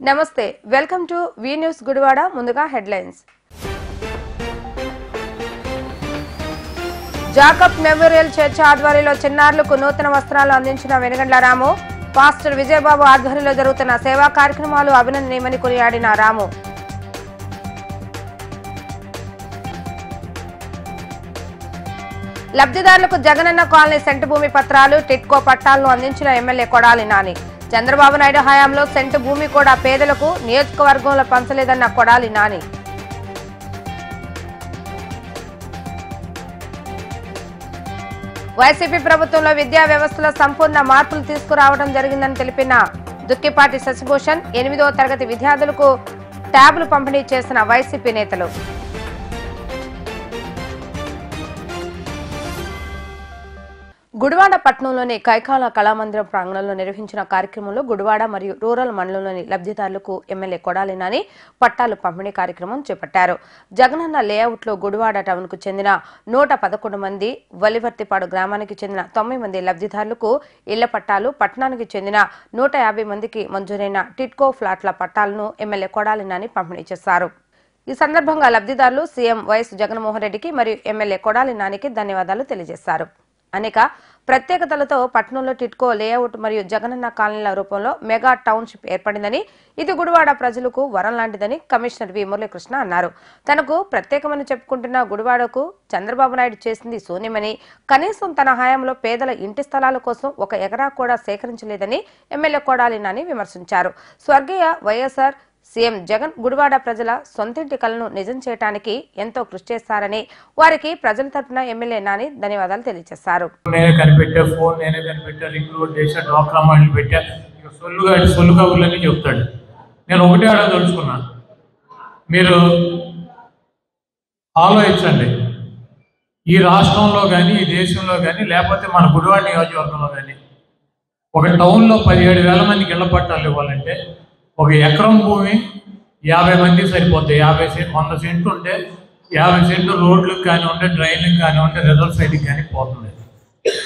నమస్తే welcome to V news Gudivada. ముందుగా headlines. Jacob memorial church ఆధ్వర్యంలో చిన్నారులకు నూతన వస్త్రాలు అందించిన వెనుగండ్ల రాము. పాస్టర్ విజయబాబు ఆధ్వర్యంలో జరుగుతున్న సేవా కార్యక్రమాలు అభినందనీయమని కొనియాడిన రాము. లబ్ధిదారులకు జగనన్న కాలనీ సెంటు భూమి పత్రాలు, టిట్కో పట్టాలను అందించిన ఎమ్మెల్యే కొడాలి నాని. చంద్రబాబు నాయుడు హయాంలో సెంటు భూమి కూడా పేదలకు నియోజకవర్గంలో పంచలేదన్న కొడాలి నాని. వైసీపీ ప్రభుత్వంలో విద్యా వ్యవస్థలో సంపూర్ణ మార్పులు తీసుకురావడం జరిగిందని తెలిపిన దుక్కిపాటి శశిభూషణ్. 8వ తరగతి విద్యార్థులకు ట్యాబ్లు పంపిణీ చేసిన వైసీపీ నేతలు. గుడివాడ పట్టణంలోని కైకాల కళామందిరం ప్రాంగణంలో నిర్వహించిన కార్యక్రమంలో గుడివాడ మరియు రూరల్ మండలంలోని లబ్ధిదారులకు ఎమ్మెల్యే కొడాలి నాని పట్టాలు పంపిణీ కార్యక్రమం చేపట్టారు. జగనన్న లేఅవుట్ లో గుడివాడ టౌన్ కు చెందిన 111 మంది, వలివర్తిపాడు గ్రామానికి చెందిన 9 మంది లబ్ధిదారులకు ఇళ్ల పట్టాలు, పట్టణానికి చెందిన 150 మందికి మంజూరైన టిట్కో ఫ్లాట్ల పట్టాలను ఎమ్మెల్యే కొడాలి నాని పంపిణీ చేశారు. ఈ సందర్భంగా లబ్ధిదారులు సీఎం వైఎస్ జగన్మోహన్ రెడ్డికి మరియు ఎమ్మెల్యే కొడాలి నానికి ధన్యవాదాలు తెలియజేశారు. అనేక ప్రత్యేకతలతో పట్టణంలో టిట్కో లేఅవుట్ మరియు జగనన్న కాలనీల రూపంలో మెగా టౌన్షిప్ ఏర్పడిందని, ఇది గుడివాడ ప్రజలకు వరం లాంటిదని కమిషనర్ వి మురళీకృష్ణ అన్నారు. తనకు ప్రత్యేకమని చెప్పుకుంటున్న గుడివాడకు చంద్రబాబు నాయుడు చేసింది శూన్యమని, కనీసం తన హయాంలో పేదల ఇంటి స్థలాల కోసం 1 ఎకరా కూడా సేకరించలేదని ఎమ్మెల్యే కొడాలి నాని విమర్శించారు. స్వర్గీయ వైఎస్ఆర్ సీఎం జగన్ గుడివాడ ప్రజల సొంతింటి కలను నిజం చేయడానికి ఎంతో కృషి చేశారని, వారికి ప్రజల తరపున ఎమ్మెల్యే నాని ధన్యవాదాలు తెలియజేశారు. నేనే కనిపెట్టా, ఫోన్ నేనే కనిపెట్టా, రింగ్ రోడ్ చేశా, డ్వాక్రా మహిళలు పెట్టా, ఇక సొల్లు కబుర్లని చెప్తాడు. నేను ఒకటే అడగదలుచుకున్నా, మీరు ఆలోచించండి. ఈ రాష్ట్రంలో కానీ, ఈ దేశంలో కానీ, లేకపోతే మన గుడివాడ నియోజకవర్గంలో కానీ ఒక టౌన్లో 17,000 మందికి ఇళ్ల పట్టాలు ఇవ్వాలంటే 1 ఎకరం భూమి 50 మందికి సరిపోతాయి. 100 సెంట్లు ఉంటే 50 సెంట్లు రోడ్లకు కానీ ఉంటే, డ్రైన్లకు కానీ ఉంటే, రిజర్వ్ సైడ్కి కానీ పోతుంది.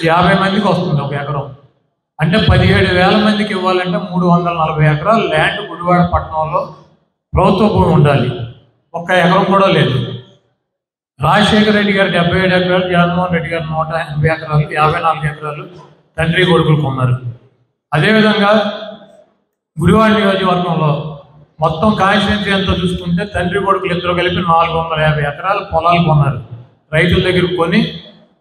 50 మందికి వస్తుంది 1 ఎకరం. అంటే 17,000 మందికి ఇవ్వాలంటే 340 ఎకరాలు ల్యాండ్ గుడివాడ పట్టణంలో ప్రభుత్వ భూమి ఉండాలి. 1 ఎకరం కూడా లేదు. రాజశేఖర రెడ్డి గారు 77 ఎకరాలు, జగన్మోహన్ రెడ్డి గారు 180 ఎకరాలు, 54 ఎకరాలు తండ్రి కొడుకులకు ఉన్నారు. అదేవిధంగా గుడివాడ నియోజకవర్గంలో మొత్తం కాన్స్టిట్యున్సీ ఎంతో చూసుకుంటే తండ్రి కొడుకులు ఇద్దరు కలిపి 450 ఎకరాలు పొలాలు కొన్నారు. రైతుల దగ్గర కొని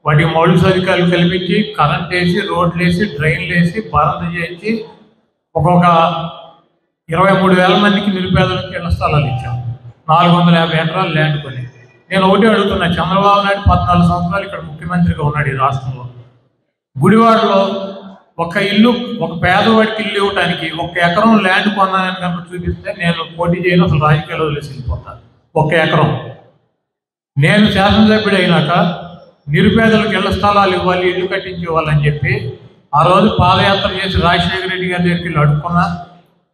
వాటికి మౌలిక సదుపాయాలు కల్పించి, కరెంట్ వేసి, రోడ్లు వేసి, డ్రైన్లు వేసి, భరంత చేయించి ఒక్కొక్క 23,000 మందికి నిరుపేదలకు ఇళ్ల స్థలాలు ఇచ్చాం. 450 ఎకరాలు ల్యాండ్ కొని. నేను ఒకటే అడుగుతున్నా, చంద్రబాబు నాయుడు 14 సంవత్సరాలు ఇక్కడ ముఖ్యమంత్రిగా ఉన్నాడు ఈ రాష్ట్రంలో. గుడివాడలో ఒక పేదవాడికి ఇల్లు ఇవ్వడానికి 1 ఎకరం ల్యాండ్ కొన్నానని కనుక చూపిస్తే నేను పోటీ చేయను, అసలు రాజకీయాల్లో వదిలేసి వెళ్ళిపోతాను. 1 ఎకరం. నేను శాసనసభ్యుడు అయినాక నిరుపేదలకు ఇళ్ల స్థలాలు ఇవ్వాలి, ఇల్లు కట్టించి ఇవ్వాలని చెప్పి ఆ రోజు పాదయాత్ర చేసి రాజశేఖర రెడ్డి గారి దగ్గరికి వెళ్ళి అడుక్కున్నా.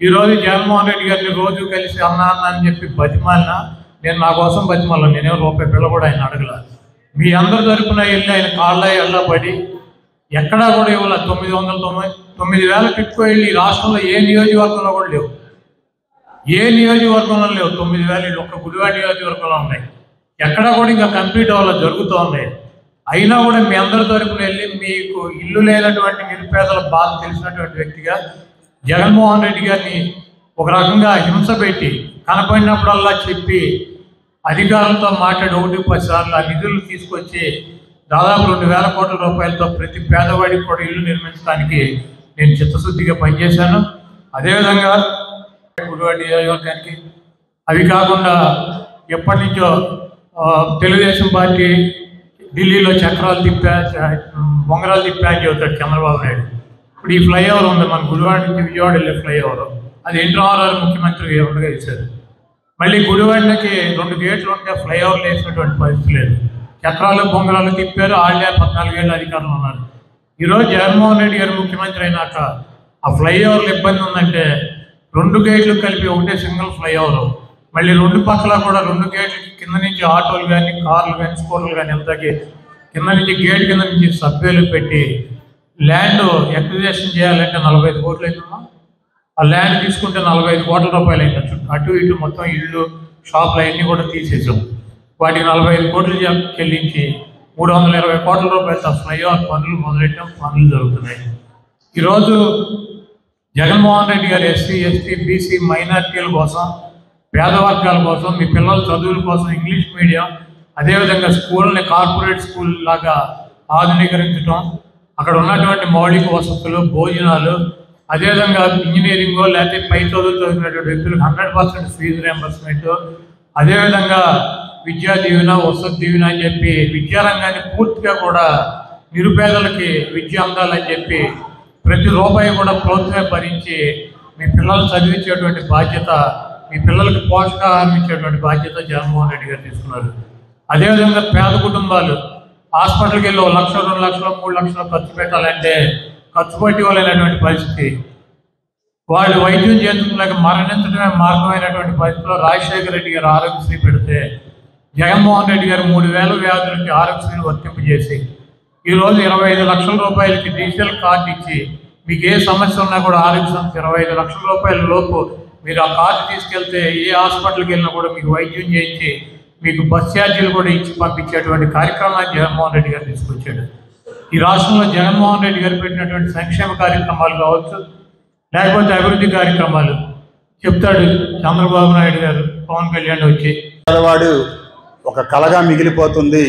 ఈరోజు జగన్మోహన్ రెడ్డి గారిని రోజు కలిసి అన్నా అని చెప్పి బతిమాలినా, నేను నా కోసం బతిమాలను, నేనేమో రూపాయి పిల్ల కూడా ఆయన అడగల. మీ అందరి తరపున వెళ్ళి ఆయన కాళ్ళ పడి ఎక్కడా కూడా ఇవ్వాలి. 9,000 టిట్కో ఇళ్ళు ఈ రాష్ట్రంలో ఏ నియోజకవర్గంలో కూడా లేవు. ఏ నియోజకవర్గంలో లేవు 9,000 ఇళ్ళు. ఒక్క గుడివాడ నియోజకవర్గంలో ఉన్నాయి. ఎక్కడా కూడా ఇంకా కంప్లీట్ అవ్వాలి, జరుగుతూ ఉన్నాయి. అయినా కూడా మీ అందరి తరపున వెళ్ళి మీకు ఇల్లు లేనటువంటి నిరుపేదల బాధ తెలిసినటువంటి వ్యక్తిగా జగన్మోహన్ రెడ్డి గారిని ఒక రకంగా హింస పెట్టి, కనపడినప్పుడల్లా చెప్పి, అధికారులతో మాట్లాడి 1-10 సార్లు ఆ నిధులు తీసుకొచ్చి దాదాపు 2,000 కోట్ల రూపాయలతో ప్రతి పేదవాడికి కూడా ఇల్లు నిర్మించడానికి నేను చిత్తశుద్ధిగా పనిచేశాను. అదేవిధంగా గుడివాడ నియోజకవర్గానికి అవి కాకుండా ఎప్పటి నుంచో తెలుగుదేశం పార్టీ ఢిల్లీలో చక్రాలు బొంగరాలు తిప్పా అని చెబుతాడు చంద్రబాబు నాయుడు. ఇప్పుడు ఈ ఫ్లైఓవర్ ఉంది మన గుడివాడ నుంచి విజయవాడ వెళ్ళే ఫ్లైఓవర్, అది ఎన్టీఆర్ ముఖ్యమంత్రి ఉండగా వేశారు. మళ్ళీ గుడివాడకి 2 గేట్లు ఉంటే ఫ్లైఓవర్లు వేసినటువంటి పరిస్థితి లేదు. చక్రాలు బొంగరాలు తిప్పారు. ఆళ్ళే 14 ఏళ్ళు అధికారులు ఉన్నారు. ఈరోజు జగన్మోహన్ రెడ్డి గారు ముఖ్యమంత్రి అయినాక ఆ ఫ్లైఓవర్లు ఇబ్బంది ఉందంటే 2 గేట్లు కలిపి ఒకటే సింగిల్ ఫ్లైఓవర్, మళ్ళీ 2 పక్కల కూడా 2 గేట్లకి కింద నుంచి ఆటోలు కానీ, కార్లు కానీ, స్కూటర్లు కానీ వెళ్తాకి కింద నుంచి గేట్ కింద నుంచి సబ్వేలు పెట్టి ల్యాండ్ ఎక్విజిషన్ చేయాలంటే 45 కోట్లు అవుతుందా? ఆ ల్యాండ్ తీసుకుంటే 45 కోట్ల రూపాయలు అయింది. అటు ఇటు మొత్తం ఇళ్ళు షాపులు అవన్నీ కూడా తీసేసాం. వాటికి 45 కోట్లు చెల్లించి 320 కోట్ల రూపాయలతో ఫ్లైఓవర్ పనులు మొదలెట్టాం. పనులు జరుగుతున్నాయి. ఈరోజు జగన్మోహన్ రెడ్డి గారు ఎస్సీ, ఎస్టీ, బీసీ మైనార్టీల కోసం, పేద వర్గాల కోసం, మీ పిల్లల చదువుల కోసం ఇంగ్లీష్ మీడియం, అదేవిధంగా స్కూల్ని కార్పొరేట్ స్కూల్ లాగా ఆధునీకరించడం, అక్కడ ఉన్నటువంటి మౌలిక వసతులు, భోజనాలు, అదేవిధంగా ఇంజనీరింగో లేకపోతే పై చదువులు చదివినటువంటి వ్యక్తులకు 100% ఫీజు రియంబర్స్మెంట్, అదేవిధంగా విద్యా దీవెన, వసతి దీవెన అని చెప్పి విద్యారంగాన్ని పూర్తిగా కూడా నిరుపేదలకి విద్య అందాలని చెప్పి ప్రతి రూపాయి కూడా ప్రోత్సాహం భరించి మీ పిల్లలు చదివించేటువంటి బాధ్యత, మీ పిల్లలకి పోషకాహారం ఇచ్చేటువంటి బాధ్యత జగన్మోహన్ రెడ్డి గారు తీసుకున్నారు. అదేవిధంగా పేద కుటుంబాలు హాస్పిటల్కి వెళ్ళి 1 లక్ష, 2 లక్షలు, 3 లక్షలు ఖర్చు పెట్టాలంటే ఖర్చు పెట్టివ్వలేనటువంటి పరిస్థితి. వాళ్ళు వైద్యం చేయించుకోలేక మరణించడమే మార్గమైనటువంటి పరిస్థితిలో రాజశేఖర రెడ్డి గారు ఆరోగ్యశ్రీ పెడితే జగన్మోహన్ రెడ్డి గారు 3,000 వ్యాధులకి ఆరోగ్యశ్రీని వర్తింపజేసి ఈరోజు 25 లక్షల రూపాయలకి డిజిటల్ కార్డు ఇచ్చి మీకు ఏ సమస్య ఉన్నా కూడా ఆరోగ్య సంస్థ 25 లక్షల రూపాయల లోపు మీరు ఆ కార్డు తీసుకెళ్తే ఏ హాస్పిటల్కి వెళ్ళినా కూడా మీకు వైద్యం చేయించి మీకు బస్ ఛార్జీలు కూడా ఇచ్చి పంపించేటువంటి కార్యక్రమాన్ని జగన్మోహన్ రెడ్డి గారు తీసుకొచ్చాడు. ఈ రాష్ట్రంలో జగన్మోహన్ రెడ్డి గారు పెట్టినటువంటి సంక్షేమ కార్యక్రమాలు కావచ్చు, లేకపోతే అభివృద్ధి కార్యక్రమాలు చెప్తాడు చంద్రబాబు నాయుడు గారు, పవన్ కళ్యాణ్ వచ్చి పేదవాడు ఒక కళగా మిగిలిపోతుంది.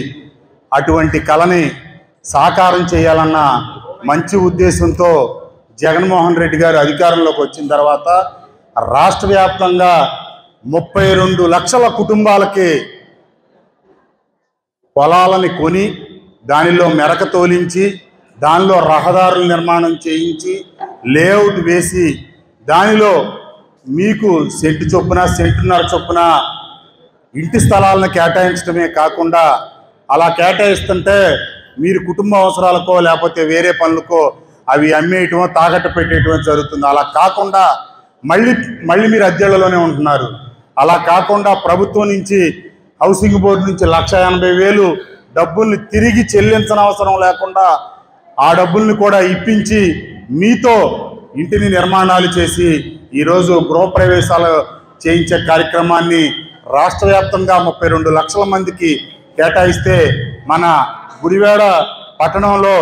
అటువంటి కళని సాకారం చేయాలన్న మంచి ఉద్దేశంతో జగన్మోహన్ రెడ్డి గారు అధికారంలోకి వచ్చిన తర్వాత రాష్ట్ర వ్యాప్తంగా 32 లక్షల కుటుంబాలకి పొలాలని కొని దానిలో మెరక తోలించి దానిలో రహదారుల నిర్మాణం చేయించి లేఅవుట్ వేసి దానిలో మీకు సెంటు చొప్పున, సెంటున్నర చొప్పున ఇంటి స్థలాలను కేటాయించడమే కాకుండా అలా కేటాయిస్తుంటే మీరు కుటుంబ అవసరాలకో లేకపోతే వేరే పనులకో అవి అమ్మేయటమో తాకట్టు పెట్టేయటమో జరుగుతుంది. అలా కాకుండా మళ్ళీ మీరు అద్దెళ్లలోనే ఉంటున్నారు. అలా కాకుండా ప్రభుత్వం నుంచి హౌసింగ్ బోర్డు నుంచి 1,80,000 డబ్బుల్ని తిరిగి చెల్లించని అవసరం లేకుండా ఆ డబ్బుల్ని కూడా ఇప్పించి మీతో ఇంటిని నిర్మాణాలు చేసి ఈరోజు గృహప్రవేశాలు చేయించే కార్యక్రమాన్ని రాష్ట్ర వ్యాప్తంగా 32 లక్షల మందికి కేటాయిస్తే మన గుడివాడ పట్టణంలో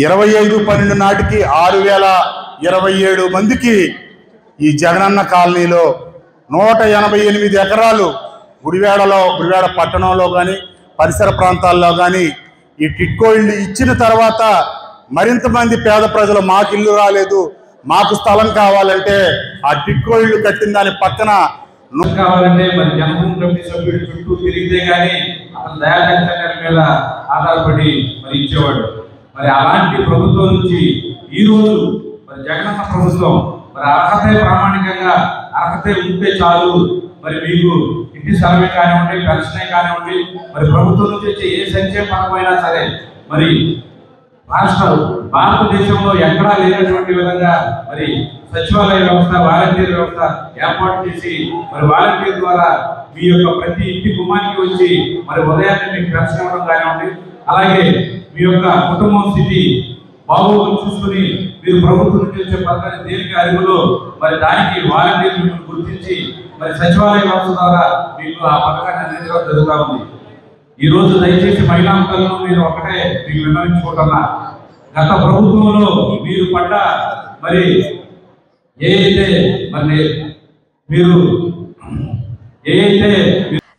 25/12 నాటికి 6,027 మందికి ఈ జగనన్న కాలనీలో 188 ఎకరాలు గుడివాడ పట్టణంలో కానీ పరిసర ప్రాంతాల్లో కానీ ఈ టిట్కో ఇల్లు ఇచ్చిన తర్వాత మరింత మంది పేద ప్రజలు మాకు ఇల్లు రాలేదు, మాకు స్థలం కావాలంటే ఆ టిట్కో ఇల్లు కట్టిన దాని పక్కన కావాలంటే మరి జనభూమి కమిటీ సభ్యుడు చుట్టూ తిరిగితే కానీ అతను దయాకర్ మీద ఆధారపడి మరి ఇచ్చేవాడు. మరి అలాంటి ప్రభుత్వం నుంచి ఈ రోజు మరి జగనన్న ప్రభుత్వం మరి అర్హతే ప్రామాణికంగా అర్హతే ఉంటే చాలు, మరి మీకు ఇంటి స్థలమే కానివ్వండి, పెన్షనే కానివ్వండి, మరి ప్రభుత్వం నుంచి వచ్చే ఏ సంక్షేమ పథకమైనా సరే మరి భారతదేశంలో ఎక్కడా లేనటువంటి విధంగా మరి సచివాలయ వ్యవస్థ, వాలంటీర్ వ్యవస్థ ఏర్పాటు చేసి మరి వాలంటీర్ ద్వారా మీ యొక్క ప్రతి ఇంటి గుమ్మానికి వచ్చి మరి ఉదయాన్నే మీకు పెన్షన్ ఇవ్వడం కానివ్వండి, అలాగే మీ యొక్క కుటుంబం స్థితి బాగోగులు చూసుకుని మీరు ప్రభుత్వం నుంచి వచ్చే పథకాన్ని దేనికి అరుగులో మరి దానికి వాలంటీర్లు గుర్తించి మరి సచివాలయ వ్యవస్థ ద్వారా మీకు ఆ పథకాన్ని అందించడం జరుగుతూ ఉంది. ఈ రోజు దయచేసి మహిళాంకలను మీరు ఒకటే మీకు విన్నవించుకుంటున్నా, గత ప్రభుత్వంలో మీరు పడ్డ మరి ఏదైతే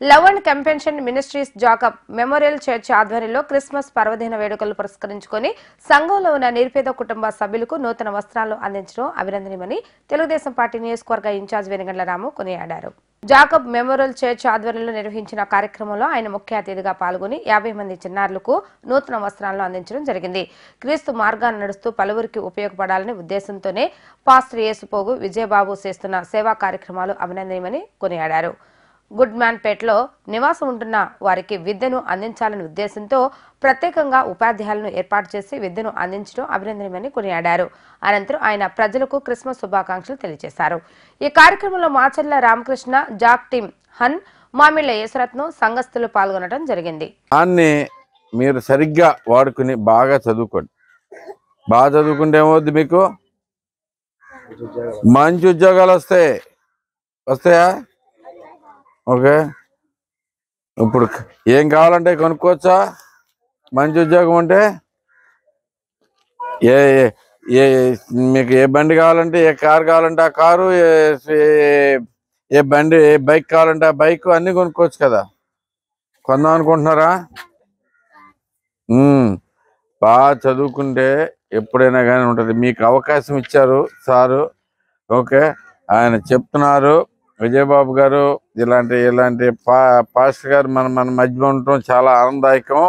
love and compassion ministries Jacob memorial church ఆధ్వర్యంలో క్రిస్మస్ పర్వదిన వేడుకలు పురస్కరించుకొని సంఘంలో ఉన్న నిరుపేద కుటుంబ సభ్యులకు నూతన వస్త్రాలు అందించడం అభినందనీయమని తెలుగుదేశం పార్టీ నియోజకవర్గ ఇన్ఛార్జ్ వెనుగండ్ల రాము కొనియాడారు. జాకబ్ మెమోరియల్ చర్చ్ ఆధ్వర్యంలో నిర్వహించిన కార్యక్రమంలో ఆయన ముఖ్య అతిథిగా పాల్గొని 50 మంది చిన్నారులకు నూతన వస్త్రాలను అందించడం జరిగింది. క్రీస్తు మార్గాన్ని నడుస్తూ పలువురికి ఉపయోగపడాలనే ఉద్దేశంతోనే పాస్టర్ యేసుపోగు విజయబాబు చేస్తున్న సేవా కార్యక్రమాలు అభినందనీయమని కొనియాడారు. గుడ్ మ్యాన్ పేటలో నివాసం ఉంటున్న వారికి విద్యను అందించాలనే ఉద్దేశంతో ప్రత్యేకంగా ఉపాధ్యాయులను ఏర్పాటు చేసి విద్యను అందించడం అభినందనీయమని కొనియాడారు. అనంతరం ఆయన ప్రజలకు క్రిస్మస్ శుభాకాంక్షలు తెలియజేశారు. ఈ కార్యక్రమంలో మాచర్ల రామకృష్ణ, జాక్ టీం హన్, మామిళ్ల యేసరత్నం సంఘస్థులు పాల్గొనడం జరిగింది. దాన్ని మీరు సరిగ్గా వాడుకుని బాగా చదువుకోండి. బాగా చదువుకుంటే ఏమవుద్ది మీకు? మంచి ఉద్యోగాలు వస్తాయా? ఓకే. ఇప్పుడు ఏం కావాలంటే కొనుక్కోవచ్చా? మంచి ఉద్యోగం అంటే ఏ ఏ మీకు ఏ బండి కావాలంటే, ఏ కారు కావాలంటే ఆ కారు, ఏ బండి ఏ బైక్ కావాలంటే ఆ బైక్ అన్నీ కొనుక్కోవచ్చు కదా. కొందాం అనుకుంటున్నారా? బాగా చదువుకుంటే ఎప్పుడైనా కానీ ఉంటుంది. మీకు అవకాశం ఇచ్చారు సారు. ఓకే, ఆయన చెప్తున్నారు. విజయబాబు గారు ఇలాంటి పాస్టర్ గారు మన మధ్య ఉండటం చాలా ఆనందదాయకం.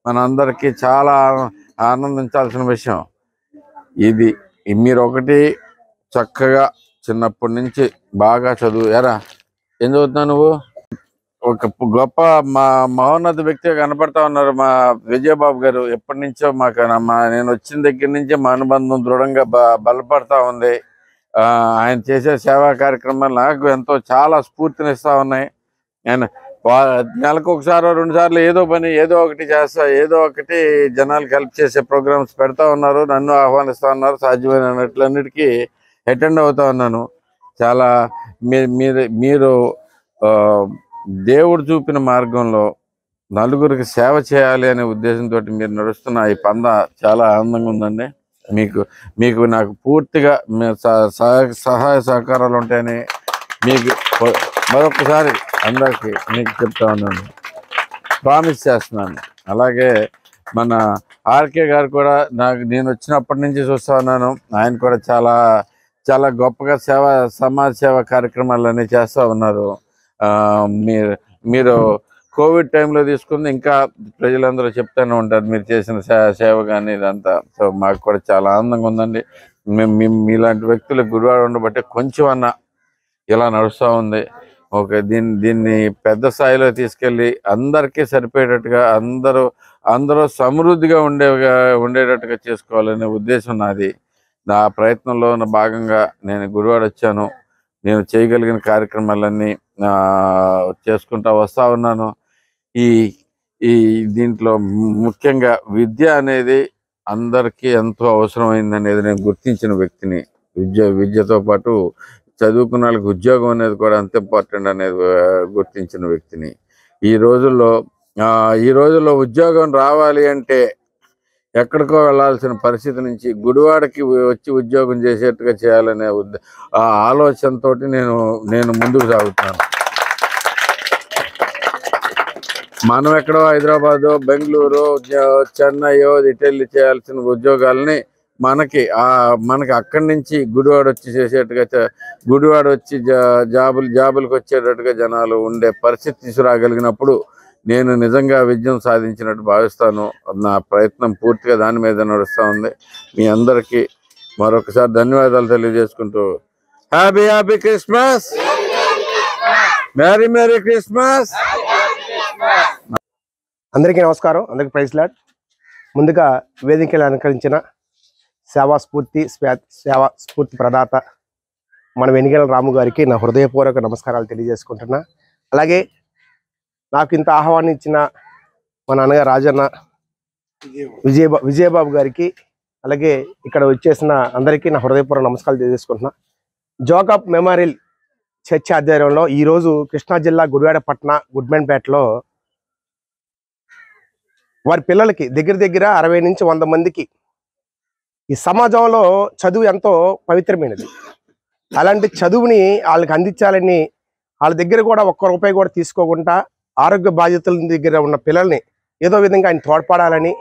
మన అందరికీ చాలా ఆనందించాల్సిన విషయం ఇది. మీరు ఒకటి చక్కగా చిన్నప్పటి నుంచి బాగా చదువు. ఏం చదువుతున్నావు నువ్వు? ఒక గొప్ప మహోన్నత వ్యక్తిగా కనపడతా ఉన్నారు మా విజయబాబు గారు. ఎప్పటి నుంచో నేను వచ్చిన దగ్గర నుంచి మా అనుబంధం దృఢంగా బలపడతా ఉంది. ఆయన చేసే సేవా కార్యక్రమాలు నాకు చాలా స్ఫూర్తినిస్తా ఉన్నాయి. ఆయన నెలకు ఒకసారి 2 సార్లు ఏదో ఒకటి చేస్తా, ఏదో ఒకటి జనాలకు హెల్ప్ చేసే ప్రోగ్రామ్స్ పెడతా ఉన్నారు. నన్ను ఆహ్వానిస్తా ఉన్నారు. సాధ్యమైనట్లన్నిటికీ అటెండ్ అవుతా ఉన్నాను. చాలా మీరు దేవుడు చూపిన మార్గంలో నలుగురికి సేవ చేయాలి అనే ఉద్దేశంతో మీరు నడుస్తున్న ఈ పంద చాలా ఆనందంగా ఉందండి. మీకు నాకు పూర్తిగా సహాయ సహకారాలు ఉంటాయని మీకు మరొకసారి అందరికీ మీకు చెప్తా ఉన్నాను, ప్రామిస్ చేస్తున్నాను. అలాగే మన ఆర్కే గారు కూడా నేను వచ్చినప్పటి నుంచి చూస్తా ఉన్నాను. ఆయన కూడా చాలా చాలా గొప్పగా సమాజ సేవ కార్యక్రమాలన్నీ చేస్తూ ఉన్నారు. మీరు కోవిడ్ టైంలో తీసుకుంది ఇంకా ప్రజలందరూ చెప్తూనే ఉంటారు మీరు చేసిన సేవ కానీ ఇదంతా. సో మాకు కూడా చాలా ఆనందంగా ఉందండి. మీలాంటి వ్యక్తులు గుడివాడ ఉండబట్టే కొంచెం అన్న ఇలా నడుస్తూ ఉంది. ఓకే, దీన్ని పెద్ద స్థాయిలో తీసుకెళ్ళి అందరికీ సరిపోయేటట్టుగా అందరూ సమృద్ధిగా ఉండేటట్టుగా చేసుకోవాలనే ఉద్దేశం నాది. నా ప్రయత్నంలో భాగంగా నేను గుడివాడ వచ్చాను. నేను చేయగలిగిన కార్యక్రమాలన్నీ చేసుకుంటా వస్తూ ఉన్నాను. ఈ దీంట్లో ముఖ్యంగా విద్య అనేది అందరికీ ఎంతో అవసరమైంది అనేది నేను గుర్తించిన వ్యక్తిని. విద్యతో పాటు చదువుకున్న వాళ్ళకి ఉద్యోగం అనేది కూడా అంత ఇంపార్టెంట్ అనేది గుర్తించిన వ్యక్తిని. ఈ రోజుల్లో ఉద్యోగం రావాలి అంటే ఎక్కడికో వెళ్ళాల్సిన పరిస్థితి నుంచి గుడివాడకి వచ్చి ఉద్యోగం చేసేట్టుగా చేయాలనే ఆలోచనతో నేను ముందుకు సాగుతున్నాను. మనం ఎక్కడో హైదరాబాదు, బెంగళూరు, చెన్నైయో ఇటెళ్ళి చేయాల్సిన ఉద్యోగాలని మనకి అక్కడి నుంచి గుడివాడ వచ్చి చేసేట్టుగా, గుడివాడ వచ్చి జాబులకు వచ్చేటట్టుగా జనాలు ఉండే పరిస్థితి తీసుకురాగలిగినప్పుడు నేను నిజంగా విజయం సాధించినట్టు భావిస్తాను. నా ప్రయత్నం పూర్తిగా దాని మీద నడుస్తూ ఉంది. మీ అందరికీ మరొకసారి ధన్యవాదాలు తెలియజేసుకుంటూ హ్యాపీ క్రిస్మస్, మేరీ క్రిస్మస్. అందరికీ నమస్కారం, అందరికీ ప్రైజ్ లార్డ్. ముందుగా వేదికలు అలంకరించిన సేవా స్ఫూర్తి ప్రదాత మన వెనిగల రాము గారికి నా హృదయపూర్వక నమస్కారాలు తెలియజేసుకుంటున్నా. అలాగే నాకు ఇంత ఆహ్వానం ఇచ్చిన మా నాన్నగారు రాజన్న విజయబాబు గారికి, అలాగే ఇక్కడ వచ్చేసిన అందరికీ నా హృదయపూర్వక నమస్కారాలు తెలియజేసుకుంటున్నా. జోకప్ మెమోరియల్ చర్చ్ ఆధ్వర్యంలో ఈరోజు కృష్ణా జిల్లా గుడివాడ పట్టణ గుడ్మెన్పేటలో వారి పిల్లలకి దగ్గర 60 నుంచి 100 మందికి ఈ సమాజంలో చదువు ఎంతో పవిత్రమైనది. అలాంటి చదువుని వాళ్ళకి అందించాలని వాళ్ళ దగ్గర కూడా ₹1 కూడా తీసుకోకుండా ఆరోగ్య బాధ్యతల దగ్గర ఉన్న పిల్లల్ని ఏదో విధంగా ఆయన తోడ్పడాలని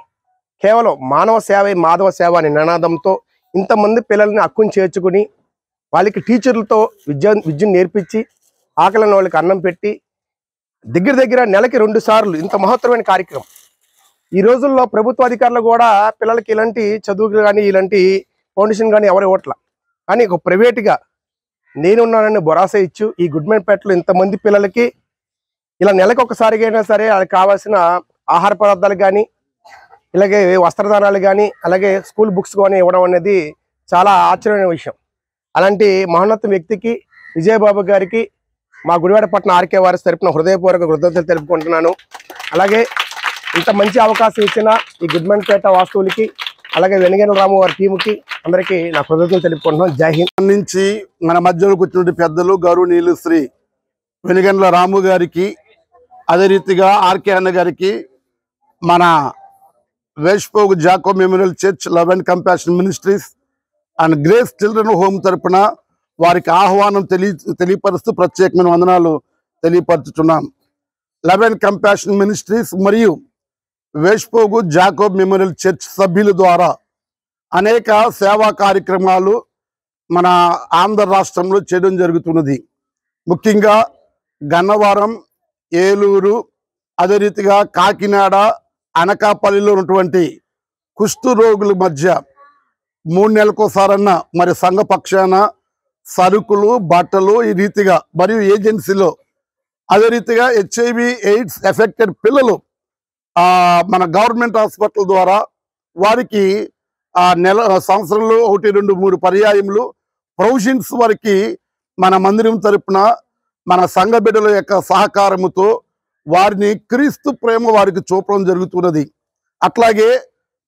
కేవలం మానవ సేవ మాధవ సేవ అనే నినాదంతో ఇంతమంది పిల్లల్ని హక్కును చేర్చుకుని వాళ్ళకి టీచర్లతో విద్యను నేర్పించి ఆకలిని వాళ్ళకి అన్నం పెట్టి దగ్గర నెలకి 2 సార్లు ఇంత మహత్తరమైన కార్యక్రమం. ఈ రోజుల్లో ప్రభుత్వ అధికారులు కూడా పిల్లలకి ఇలాంటి చదువులు కానీ ఇలాంటి ఫౌండేషన్ కానీ ఎవరు ఇవ్వట్లా. కానీ ఒక ప్రైవేట్గా నేనున్నానని భరోసా ఇచ్చు ఈ గుడ్మెన్పేటలో ఇంతమంది పిల్లలకి ఇలా నెలకు ఒకసారిగా అయినా సరే వాళ్ళకి కావాల్సిన ఆహార పదార్థాలు కానీ ఇలాగే వస్త్రదానాలు కానీ అలాగే స్కూల్ బుక్స్ కానీ ఇవ్వడం అనేది చాలా ఆశ్చర్యమైన విషయం. అలాంటి మహోన్నత వ్యక్తికి విజయబాబు గారికి మా గుడివాడ పట్టణ ఆర్కే వారి తరపున హృదయపూర్వక కృతజ్ఞతలు తెలుపుకుంటున్నాను. అలాగే ఇంత మంచి అవకాశం ఇచ్చిన ఈ గుడ్మెన్పేట వాస్తువులకి అలాగే వెనిగండ్ల రాము వారి టీముకి అందరికీ నా కృతజ్ఞతలు తెలుపుకుంటున్నాం. జై హింద్. నుంచి మన మధ్యలోకి వచ్చినటువంటి పెద్దలు గౌరవనీయులు శ్రీ వెనిగండ్ల రాము గారికి, అదే రీతిగా ఆర్కే అన్న గారికి, మన Veshpogu Jacob memorial church, love and compassion ministries and grace children home తరపున వారికి ఆహ్వానం తెలియపరుస్తూ ప్రత్యేకమైన వందనాలు తెలియపరుచుతున్నాం. లవ్ అండ్ కంపాషన్ మినిస్ట్రీస్ మరియు వేష్పోగు జాకోబ్ మెమోరియల్ చర్చ్ సభ్యుల ద్వారా అనేక సేవా కార్యక్రమాలు మన ఆంధ్ర రాష్ట్రంలో చేయడం జరుగుతున్నది. ముఖ్యంగా గన్నవరం, ఏలూరు, అదే రీతిగా కాకినాడ, అనకాపల్లిలో ఉన్నటువంటి కుష్టు రోగుల మధ్య 3 నెలలకోసారన్న మరి సంఘ పక్షాన సరుకులు, బట్టలు ఈ రీతిగా మరియు ఏజెన్సీలో, అదే రీతిగా HIV AIDS ఎఫెక్టెడ్ పిల్లలు మన గవర్నమెంట్ హాస్పిటల్ ద్వారా వారికి సంవత్సరంలో 1, 2, 3 పర్యాయములు ప్రొవిజన్స్ వారికి మన మందిరం తరపున మన సంఘ బిడ్డల యొక్క సహకారముతో వారిని క్రీస్తు ప్రేమ వారికి చూపడం జరుగుతున్నది. అట్లాగే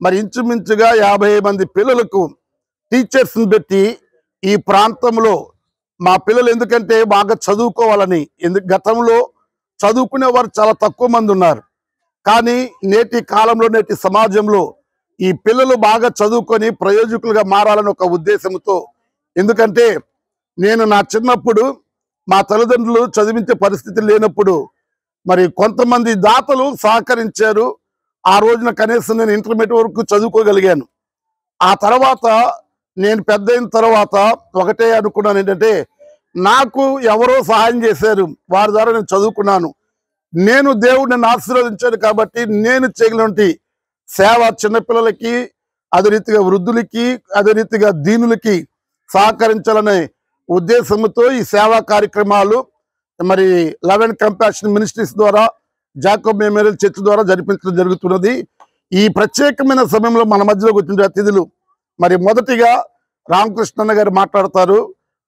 మరి ఇంచుమించుగా 50 మంది పిల్లలకు టీచర్స్ని పెట్టి ఈ ప్రాంతంలో మా పిల్లలు ఎందుకంటే బాగా చదువుకోవాలని, గతంలో చదువుకునే వారు చాలా తక్కువ మంది ఉన్నారు. కానీ నేటి కాలంలో, నేటి సమాజంలో ఈ పిల్లలు బాగా చదువుకొని ప్రయోజకులుగా మారాలని ఒక ఉద్దేశంతో, ఎందుకంటే నేను నా చిన్నప్పుడు మా తల్లిదండ్రులు చదివించే పరిస్థితి లేనప్పుడు మరి కొంతమంది దాతలు సహకరించారు. ఆ రోజున కనీసం నేను ఇంటర్మీడియట్ వరకు చదువుకోగలిగాను. ఆ తర్వాత నేను పెద్ద అయిన తర్వాత ఒకటే అనుకున్నాను, ఏంటంటే నాకు ఎవరో సహాయం చేశారు, వారి ద్వారా నేను చదువుకున్నాను. నేను దేవుడు నన్ను ఆశీర్వదించాడు కాబట్టి నేను చేయగలిగినటువంటి సేవ చిన్నపిల్లలకి, అదే రీతిగా వృద్ధులకి, అదే రీతిగా దీనులకి సహకరించాలనే ఉద్దేశంతో ఈ సేవా కార్యక్రమాలు మరి లవ్ అండ్ కంపాషన్ మినిస్ట్రీస్ ద్వారా, జాకోబ్ మెమోరియల్ చర్చ్ ద్వారా జరిపించడం జరుగుతున్నది. ఈ ప్రత్యేకమైన సమయంలో మన మధ్యలోకి వచ్చిన అతిథులు మరి మొదటిగా రామకృష్ణన్న గారు మాట్లాడతారు.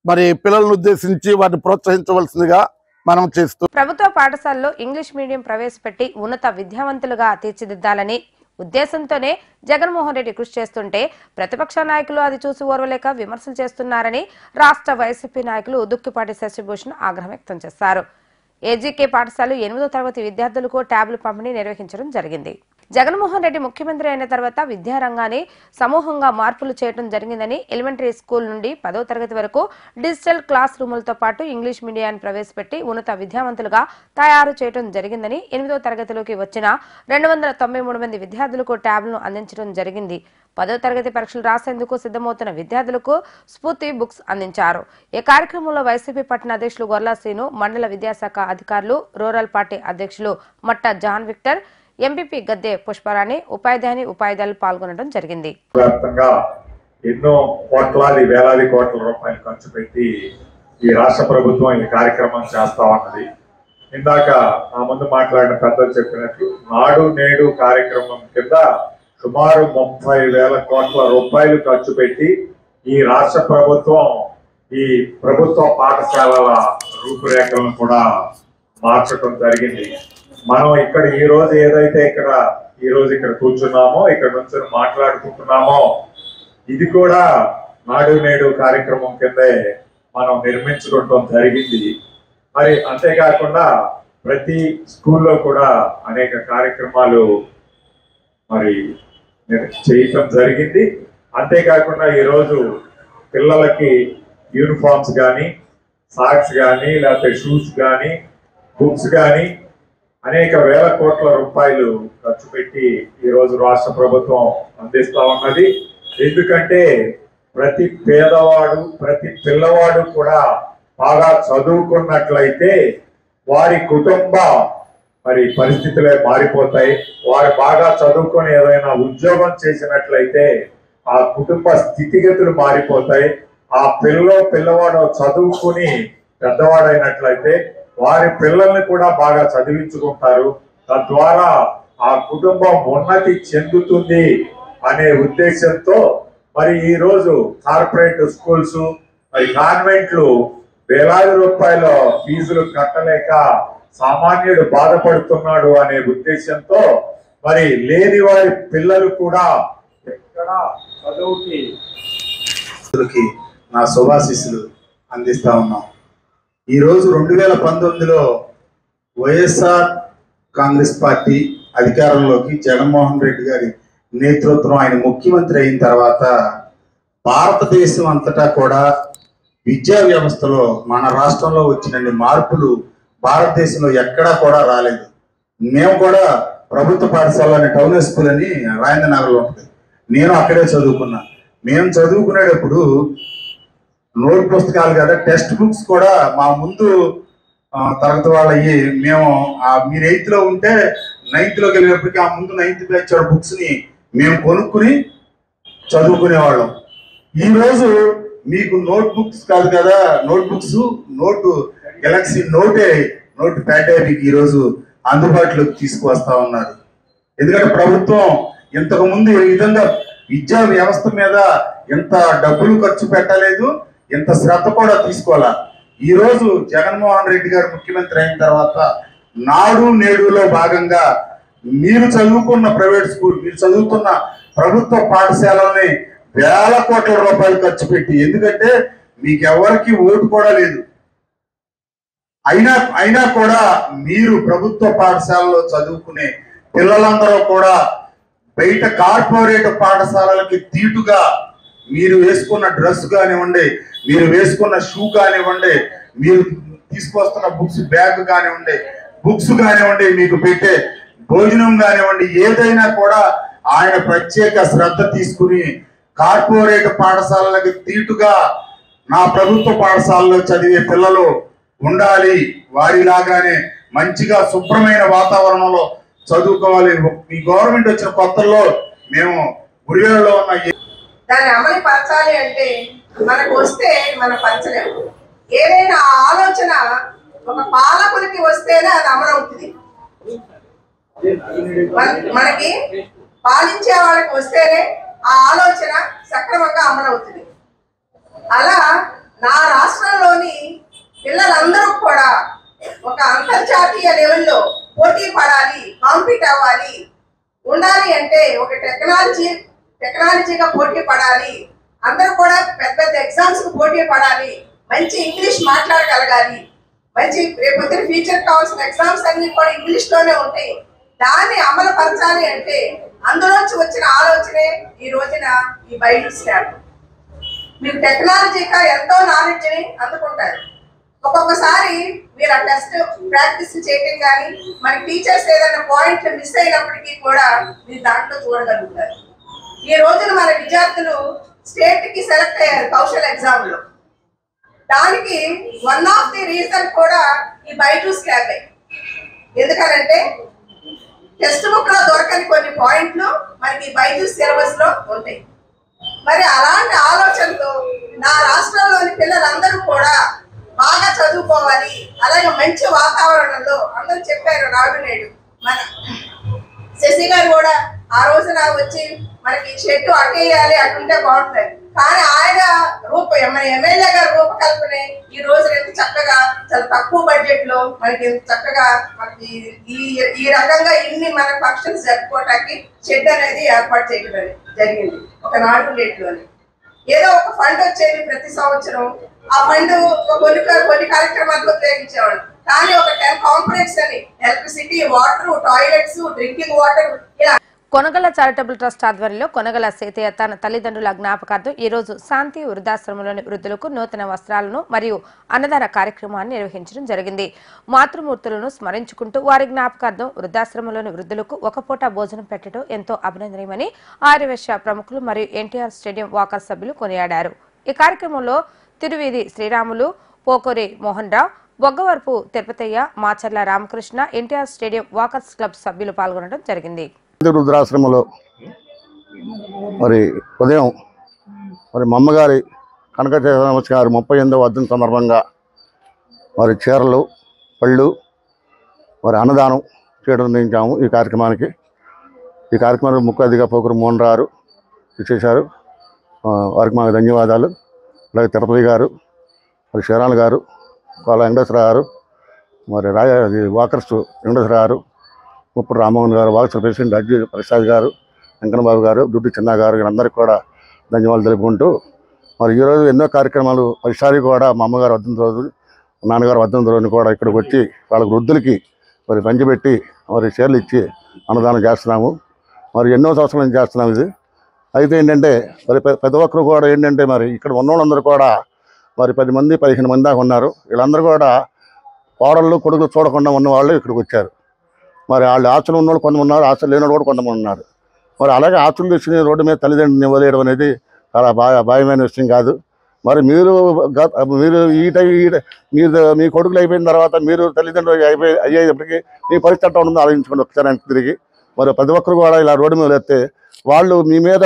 మరి పిల్లలను ఉద్దేశించి వారిని ప్రోత్సహించవలసిందిగా మనం చేస్తూ, ప్రభుత్వ పాఠశాలలో ఇంగ్లీష్ మీడియం ప్రవేశపెట్టి ఉన్నత విద్యావంతులుగా తీర్చిదిద్దాలని ఉద్దేశంతోనే జగన్మోహన్ రెడ్డి కృషి చేస్తుంటే ప్రతిపక్ష నాయకులు అది చూసి ఓర్వలేక విమర్శలు చేస్తున్నారని రాష్ట్ర వైసీపీ నాయకులు దుక్కిపాటి శశిభూషణ్ ఆగ్రహం వ్యక్తం చేశారు. ఏజీకే పాఠశాల 8వ తరగతి విద్యార్థులకు ట్యాబ్లు పంపిణీ నిర్వహించడం జరిగింది. జగన్మోహన్ రెడ్డి ముఖ్యమంత్రి అయిన తర్వాత విద్యారంగాన్ని సమూహంగా మార్పులు చేయడం జరిగిందని, ఎలిమెంటరీ స్కూల్ నుండి 10వ తరగతి వరకు డిజిటల్ క్లాస్ రూములతో పాటు ఇంగ్లీష్ మీడియాన్ని ప్రవేశపెట్టి ఉన్నత విద్యావంతులుగా తయారు చేయడం జరిగిందని, 8వ తరగతిలోకి వచ్చిన 293 మంది విద్యార్థులకు ట్యాబ్లను అందించడం జరిగింది. 10వ తరగతి పరీక్షలు రాసేందుకు సిద్ధమవుతున్న విద్యార్థులకు స్ఫూర్తి బుక్స్ అందించారు. ఈ కార్యక్రమంలో వైసీపీ పట్టణ అధ్యక్షులు గొర్లా శ్రీను, మండల విద్యాశాఖ అధికారులు, రూరల్ పార్టీ అధ్యక్షులు మట్ట జాన్ విక్టర్, ఎంపీపీ గద్దె పుష్పరాణి, ఉపాధ్యాయులు పాల్గొనడం జరిగింది. ఎన్నో కోట్లాది వేలాది కోట్ల రూపాయలు ఖర్చు పెట్టి ఈ రాష్ట్ర ప్రభుత్వం ఈ కార్యక్రమం చేస్తా ఉన్నది. ఇందాక నా ముందు మాట్లాడిన పెద్దలు చెప్పినట్లు నాడు నేడు కార్యక్రమం కింద సుమారు 30,000 కోట్ల రూపాయలు ఖర్చు పెట్టి ఈ రాష్ట్ర ప్రభుత్వం ఈ ప్రభుత్వ పాఠశాలల రూపురేఖలను కూడా మార్చడం జరిగింది. మనం ఇక్కడ ఈ రోజు ఏదైతే ఇక్కడ కూర్చున్నామో, ఇక్కడ నుంచి మాట్లాడుకుంటున్నామో, ఇది కూడా నాడు నేడు కార్యక్రమం కిందే మనం నిర్మించుకోవటం జరిగింది. మరి అంతేకాకుండా ప్రతి స్కూల్లో కూడా అనేక కార్యక్రమాలు మరి చేయటం జరిగింది. అంతేకాకుండా ఈరోజు పిల్లలకి యూనిఫామ్స్ కానీ, సాక్స్ కానీ, లేకపోతే షూస్ కానీ, బుక్స్ కానీ అనేక వేల కోట్ల రూపాయలు ఖర్చు పెట్టి ఈరోజు రాష్ట్ర ప్రభుత్వం అందిస్తా ఉన్నది. ఎందుకంటే ప్రతి పేదవాడు, ప్రతి పిల్లవాడు కూడా బాగా చదువుకున్నట్లయితే వారి కుటుంబ మరి పరిస్థితులే మారిపోతాయి. వారు బాగా చదువుకొని ఏదైనా ఉద్యోగం చేసినట్లయితే ఆ కుటుంబ స్థితిగతులు మారిపోతాయి. ఆ పిల్లవాడు చదువుకుని పెద్దవాడైనట్లయితే వారి పిల్లల్ని కూడా బాగా చదివించుకుంటారు. తద్వారా ఆ కుటుంబం ఉన్నతి చెందుతుంది అనే ఉద్దేశంతో మరి ఈ రోజు కార్పొరేట్ స్కూల్స్, మరి కాన్వెంట్లు వేలాది రూపాయల ఫీజులు కట్టలేక సామాన్యుడు బాధపడుతున్నాడు అనే ఉద్దేశంతో మరి లేని వారి పిల్లలు కూడా చదువుకి నా శుభాశీస్సులు అందిస్తా ఉన్నాం. ఈరోజు 2019లో వైఎస్ఆర్ కాంగ్రెస్ పార్టీ అధికారంలోకి జగన్మోహన్ రెడ్డి గారి నేతృత్వం ఆయన ముఖ్యమంత్రి అయిన తర్వాత భారతదేశం అంతటా కూడా విద్యా వ్యవస్థలో మన రాష్ట్రంలో వచ్చినన్ని మార్పులు భారతదేశంలో ఎక్కడా కూడా రాలేదు. మేము కూడా ప్రభుత్వ పాఠశాలని టౌన్ స్కూల్ అని రాజేంద్రనగర్లో ఉంటుంది. నేను అక్కడే చదువుకున్నా. మేము చదువుకునేటప్పుడు నోట్ పుస్తకాలు కదా, టెక్స్ట్ బుక్స్ కూడా మా ముందు తరగతి వాళ్ళవి మేము మీరు 8th లో ఉంటే 9th లోకి వెళ్ళినప్పటికీ ఆ ముందు 9th బ్యాచ్ బుక్స్ ని మేము కొనుక్కుని చదువుకునేవాళ్ళం. ఈరోజు మీకు నోట్ బుక్స్ కాదు కదా, నోటు గెలాక్సీ నోట్ ప్యాడ్ మీకు ఈరోజు అందుబాటులోకి తీసుకువస్తా ఉన్నారు. ఎందుకంటే ప్రభుత్వం ఇంతకు ముందు ఈ విధంగా విద్యా వ్యవస్థ మీద ఎంత డబ్బులు ఖర్చు పెట్టలేదు, ఎంత శ్రద్ధ కూడా తీసుకోవాలా. ఈ రోజు జగన్మోహన్ రెడ్డి గారు ముఖ్యమంత్రి అయిన తర్వాత నాడు నేడులో భాగంగా మీరు చదువుకున్న ప్రైవేట్ స్కూల్, మీరు చదువుతున్న ప్రభుత్వ పాఠశాలని వేల కోట్ల రూపాయలు ఖర్చు పెట్టి, ఎందుకంటే మీకు ఎవరికి ఓటు కూడా లేదు, అయినా కూడా మీరు ప్రభుత్వ పాఠశాలలో చదువుకునే పిల్లలందరూ కూడా బయట కార్పొరేట్ పాఠశాలలకి తీటుగా మీరు వేసుకున్న డ్రెస్ కానివ్వండి, మీరు వేసుకున్న షూ కానివ్వండి, మీరు తీసుకొస్తున్న బ్యాగ్ కానివ్వండి, బుక్స్ కానివ్వండి, మీకు పెట్టే భోజనం కానివ్వండి, ఏదైనా కూడా ఆయన ప్రత్యేక శ్రద్ధ తీసుకుని కార్పొరేట్ పాఠశాలలకి తీటుగా నా ప్రభుత్వ పాఠశాలలో చదివే పిల్లలు ఉండాలి, వారిలాగానే మంచిగా శుభ్రమైన వాతావరణంలో చదువుకోవాలి. ఈ గవర్నమెంట్ వచ్చిన కొత్తల్లో మేము గుడివేలలో ఉన్న దాన్ని అమలు పరచాలి అంటే మనకు వస్తే మనం పరచలేము. ఏదైనా ఆలోచన ఒక పాలకులకి వస్తేనే అది అమలు అవుతుంది. మనకి పాలించే వాళ్ళకి వస్తేనే ఆ ఆలోచన సక్రమంగా అమలు అవుతుంది. అలా నా రాష్ట్రంలోని పిల్లలందరూ కూడా ఒక అంతర్జాతీయ లెవెల్లో పోటీ పడాలి, కాంపీట్ అవ్వాలి, ఉండాలి అంటే ఒక టెక్నాలజీగా పోటీ పడాలి. అందరూ కూడా పెద్ద పెద్ద ఎగ్జామ్స్ కు పోటీ పడాలి, మంచి ఇంగ్లీష్ మాట్లాడగలగాలి, మంచి రేపొద్దున ఫ్యూచర్ కావాల్సిన ఎగ్జామ్స్ అన్ని కూడా ఇంగ్లీష్ లోనే ఉంటాయి. దాన్ని అమలు పరచాలి అంటే అందులోంచి వచ్చిన ఆలోచనే ఈ రోజున ఈ బైజూస్ యాప్. మీరు టెక్నాలజీగా ఎంతో నాలెడ్జ్ ని అందుకుంటారు. ఒక్కొక్కసారి మీరు ఆ టెస్ట్ ప్రాక్టీస్ చేయటం కానీ మన టీచర్స్ ఏదైనా పాయింట్లు మిస్ అయినప్పటికీ కూడా మీరు దాంట్లో చూడగలుగుతారు. ఈ రోజున మన విద్యార్థులు స్టేట్ కి సెలెక్ట్ అయ్యారు కౌశల్ ఎగ్జామ్ లో. దానికి వన్ ఆఫ్ ది రీజన్ కూడా ఈ బైజూస్ యాప్. ఎందుకనంటే టెక్స్ట్ బుక్ లో దొరకని కొన్ని పాయింట్లు మనకి బైజూస్ సిలబస్ లో ఉంటాయి. మరి అలాంటి ఆలోచనతో నా రాష్ట్రంలోని పిల్లలందరూ కూడా బాగా చదువుకోవాలి, అలాగే మంచి వాతావరణంలో అందరూ చెప్పారు. నాడు నేడు మన శశి గారు కూడా ఆ రోజున వచ్చి మనకి షెడ్ అటేయాలి, అటుంటే బాగుంటుంది. కానీ ఆయన మన ఎమ్మెల్యే గారు రూపకల్పనే ఈ రోజు ఎంత చక్కగా చాలా తక్కువ బడ్జెట్ లో మనకి ఎంత చక్కగా మనకి ఈ రకంగా ఇన్ని మన ఫంక్షన్స్ జరుపుకోవటానికి షెడ్ అనేది ఏర్పాటు చేయడం జరిగింది. ఒక నాడు నేటిలోని ఏదో ఒక ఫండ్ వచ్చేది ప్రతి సంవత్సరం. ఆ ఫండ్ కొన్ని కార్యక్రమాలకు ఉపయోగించేవాళ్ళు. కానీ ఒక 10 కాంపోనెంట్స్ అని electricity, water, toilets, drinking water ఇలా. కొనగల చారిటబుల్ ట్రస్ట్ ఆధ్వర్యంలో కొనగల సీతయ్య తన తల్లిదండ్రుల జ్ఞాపకార్థం ఈ రోజు శాంతి వృద్ధాశ్రమంలోని వృద్ధులకు నూతన వస్త్రాలను మరియు అన్నదాన కార్యక్రమాన్ని నిర్వహించడం జరిగింది. మాతృమూర్తులను స్మరించుకుంటూ వారి జ్ఞాపకార్థం వృద్ధాశ్రమంలోని వృద్ధులకు ఒక పూట భోజనం పెట్టడం ఎంతో అభినందనీయమని ఆర్యవైశ్య ప్రముఖులు మరియు ఎన్టీఆర్ స్టేడియం వాకర్ సభ్యులు కొనియాడారు. ఈ కార్యక్రమంలో Tiruveedhi Sriramulu, Pokori Mohan Rao, Boggavarapu Tirupataiah, Macharla Ramakrishna, NTR stadium walkers club సభ్యులు పాల్గొనడం జరిగింది. రుద్రాశ్రమంలో మరి ఉదయం మరి మా అమ్మగారి కనక నమస్కారం 38వ వర్ధంతి సందర్భంగా మరి చీరలు, పళ్ళు, మరి అన్నదానం చేయడం నిర్ణయించాము. ఈ కార్యక్రమానికి ముఖ్య అతిథిగా పోకూరు మోహన్ రావు చేశారు. వారికి మాకు ధన్యవాదాలు. అలాగే తిరుపతి గారు, మరి శరాన్ గారు, కోల వెంకటేశ్వర గారు, మరి వాకర్స్ వెంకటేశ్వర గారు, ముప్పుడు రామ్మోహన్ గారు, వాకర్స్ ప్రెసిడెంట్ అజ్జీ ప్రసాద్ గారు, వెంకన్నబాబు గారు, దుడ్డు చిన్న గారు వీళ్ళందరికీ కూడా ధన్యవాదాలు తెలుపుకుంటూ మరి ఈరోజు ఎన్నో కార్యక్రమాలు ప్రతిసారి కూడా మా అమ్మగారు వర్ధంతి రోజు, నాన్నగారు వర్ధంతి రోజున కూడా ఇక్కడికి వచ్చి వాళ్ళ వృద్ధులకి మరి పంచిపెట్టి మరి చీరలు ఇచ్చి అన్నదానం చేస్తున్నాము. మరి ఎన్నో సంవత్సరాల నుంచి చేస్తున్నాము ఇది. అయితే ఏంటంటే మరి ప్రతి ఒక్కరు కూడా ఏంటంటే మరి ఇక్కడ ఉన్న వాళ్ళందరూ కూడా మరి 10 మంది 15 మంది దాకా ఉన్నారు. వీళ్ళందరూ కూడా కోడళ్ళు కొడుకులు చూడకుండా ఉన్న వాళ్ళు ఇక్కడికి వచ్చారు. మరి వాళ్ళు ఆస్తులు ఉన్నవాళ్ళు కొంతమంది ఉన్నారు, ఆస్తులు లేని వాళ్ళు కూడా కొంతమంది ఉన్నారు. మరి అలాగే ఆస్తులు తీసుకుని రోడ్డు మీద తల్లిదండ్రులను వదిలేయడం అనేది చాలా భయమైన విషయం కాదు. మరి మీరు మీ కొడుకులు అయిపోయిన తర్వాత మీరు తల్లిదండ్రులు అయ్యేటప్పటికీ మీ పరిస్థితి ఎట్లా ఉంటుందో ఆలోచించుకోండి ఒకసారి తిరిగి. మరి ప్రతి ఒక్కరు కూడా ఇలా రోడ్డు మీద వస్తే వాళ్ళు మీ మీద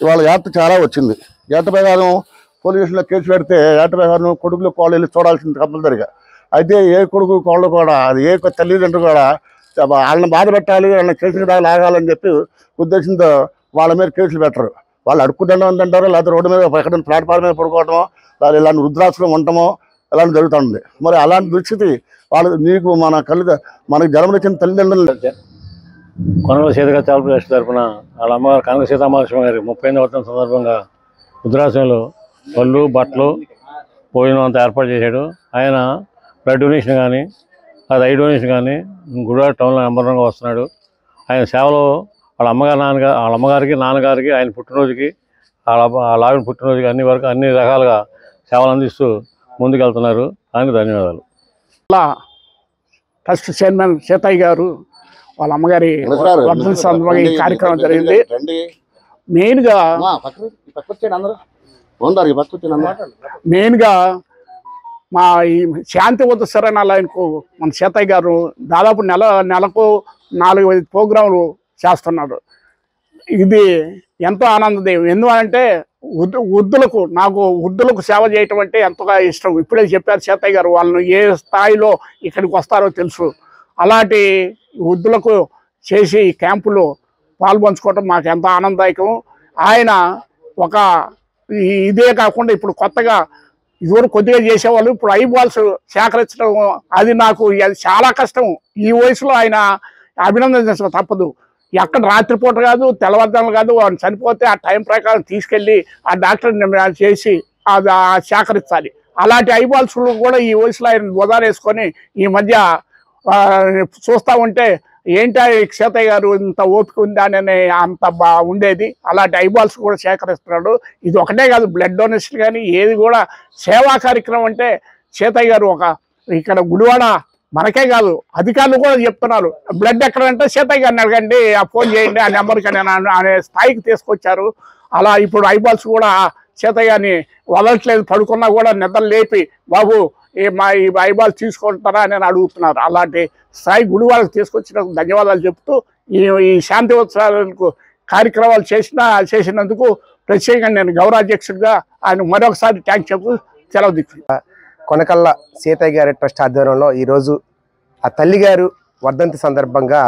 ఇవాళ యాత్ర చాలా వచ్చింది. యాత్ర ప్రకారం పోలీస్ స్టేషన్లో కేసు పెడితే యాత్ర ప్రకారం కొడుకులు కోళ్ళు వెళ్ళి చూడాల్సింది కంపల్సరిగా. అయితే ఏ కొడుకు కోళ్ళు కూడా అది ఏ తల్లిదండ్రులు కూడా వాళ్ళని బాధ పెట్టాలి, వాళ్ళని కేసులు లాగాలని చెప్పి ఉద్దేశంతో వాళ్ళ మీద కేసులు పెట్టరు. వాళ్ళు అడుక్కుంటాం అంటారు, లేకపోతే రోడ్డు మీద ఎక్కడ ప్లాట్ఫామ్ మీద పడుకోవటమో, లేదా ఇలాంటి వృద్ధాశ్రమం ఉండటమో ఇలాంటి జరుగుతుంది. మరి అలాంటి దుస్థితి వాళ్ళు నీకు మనకు జన్మనిచ్చిన తల్లిదండ్రులు కొనల సీతగా చాలప్రదేశ్ తరఫున వాళ్ళ అమ్మగారు కనక సీతామహాలక్ష్మి గారి 38వ వర్ధంతి సందర్భంగా వృద్ధాశ్రమంలో పళ్ళు బట్టలు భోజనం అంతా ఏర్పాటు చేశాడు. ఆయన బ్లడ్ డొనేషన్ కానీ అది ఐ డొనేషన్ కానీ గుడివాడ టౌన్లో నెంబర్గా వస్తున్నాడు. ఆయన సేవలో వాళ్ళ అమ్మగారికి నాన్నగారికి ఆయన పుట్టినరోజుకి వాళ్ళ ఆవిడ పుట్టినరోజుకి అన్ని రకాలుగా సేవలు అందిస్తూ ముందుకెళ్తున్నారు. దానికి ధన్యవాదాలు. ట్రస్ట్ చైర్మన్ సీతయ్య గారు వాళ్ళ అమ్మగారి వర్ధంతి సందర్భంగా ఈ కార్యక్రమం జరిగింది. మెయిన్గా మా ఈ శాంతి ఉత్తరాయణకు మన సీతయ్య గారు దాదాపు నెలకు 4-5 ప్రోగ్రాంలు చేస్తున్నారు. ఇది ఎంతో ఆనందదాయం. ఎందుకంటే వృద్ధులకు సేవ చేయటం అంటే ఎంతగా ఇష్టం. ఇప్పుడే చెప్పారు సీతయ్య గారు, వాళ్ళను ఏ స్థాయిలో ఇక్కడికి వస్తారో తెలుసు. అలాంటి వృద్ధులకు చేసి ఈ క్యాంపులో పాల్పంచుకోవటం మాకు ఎంతో ఆనందదాయకం. ఆయన ఇదే కాకుండా ఇప్పుడు కొత్తగా ఇదివరకు కొద్దిగా చేసేవాళ్ళు, ఇప్పుడు ఐబాల్స్ సేకరించడం అది చాలా కష్టం. ఈ వయసులో ఆయన అభినందించడం తప్పదు. ఎక్కడ రాత్రిపూట కాదు, తెల్లవారుజాములు కాదు, వాళ్ళు చనిపోతే ఆ టైం ప్రకారం తీసుకెళ్ళి ఆ డాక్టర్ని చేసి అది సేకరించాలి. అలాంటి ఐబాల్స్ కూడా ఈ వయసులో ఆయన వదారేసుకొని ఈ మధ్య చూస్తూ ఉంటే ఏంటి సీతయ్య గారు ఇంత ఓపిక ఉందా అని అంత ఉండేది. అలాంటి ఐబాల్స్ కూడా సేకరిస్తున్నాడు. ఇది ఒకటే కాదు, బ్లడ్ డొనేషన్ కానీ ఏది కూడా సేవా కార్యక్రమం అంటే సీతయ్య గారు ఇక్కడ గుడివాడ మనకే కాదు అధికారులు కూడా చెప్తున్నారు, బ్లడ్ ఎక్కడంటే సీతయ్య గారిని అడగండి, ఫోన్ చేయండి ఆ నెంబర్కి అనే స్థాయికి తీసుకొచ్చారు. అలా ఇప్పుడు ఐబాల్స్ కూడా సీతయ్య గారిని వదలట్లేదు. పడుకున్నా కూడా నిద్ర లేపి బాబు ఈ ఐబాల్ తీసుకుంటారా అని అడుగుతున్నారు. అలాంటి స్థాయి గుడివాళ్ళకి తీసుకొచ్చినందుకు ధన్యవాదాలు చెప్తూ ఈ శాంతి ఉత్సవాలకు కార్యక్రమాలు చేసినందుకు ప్రత్యేకంగా నేను గౌరవాధ్యక్షుడిగా ఆయన మరొకసారి థ్యాంక్స్ చెప్తూ సెలవు తీసుకుంటాను. కొనకళ్ళ సీతయ్య గారి ట్రస్ట్ ఆధ్వర్యంలో ఈరోజు ఆ తల్లి గారు వర్ధంతి సందర్భంగా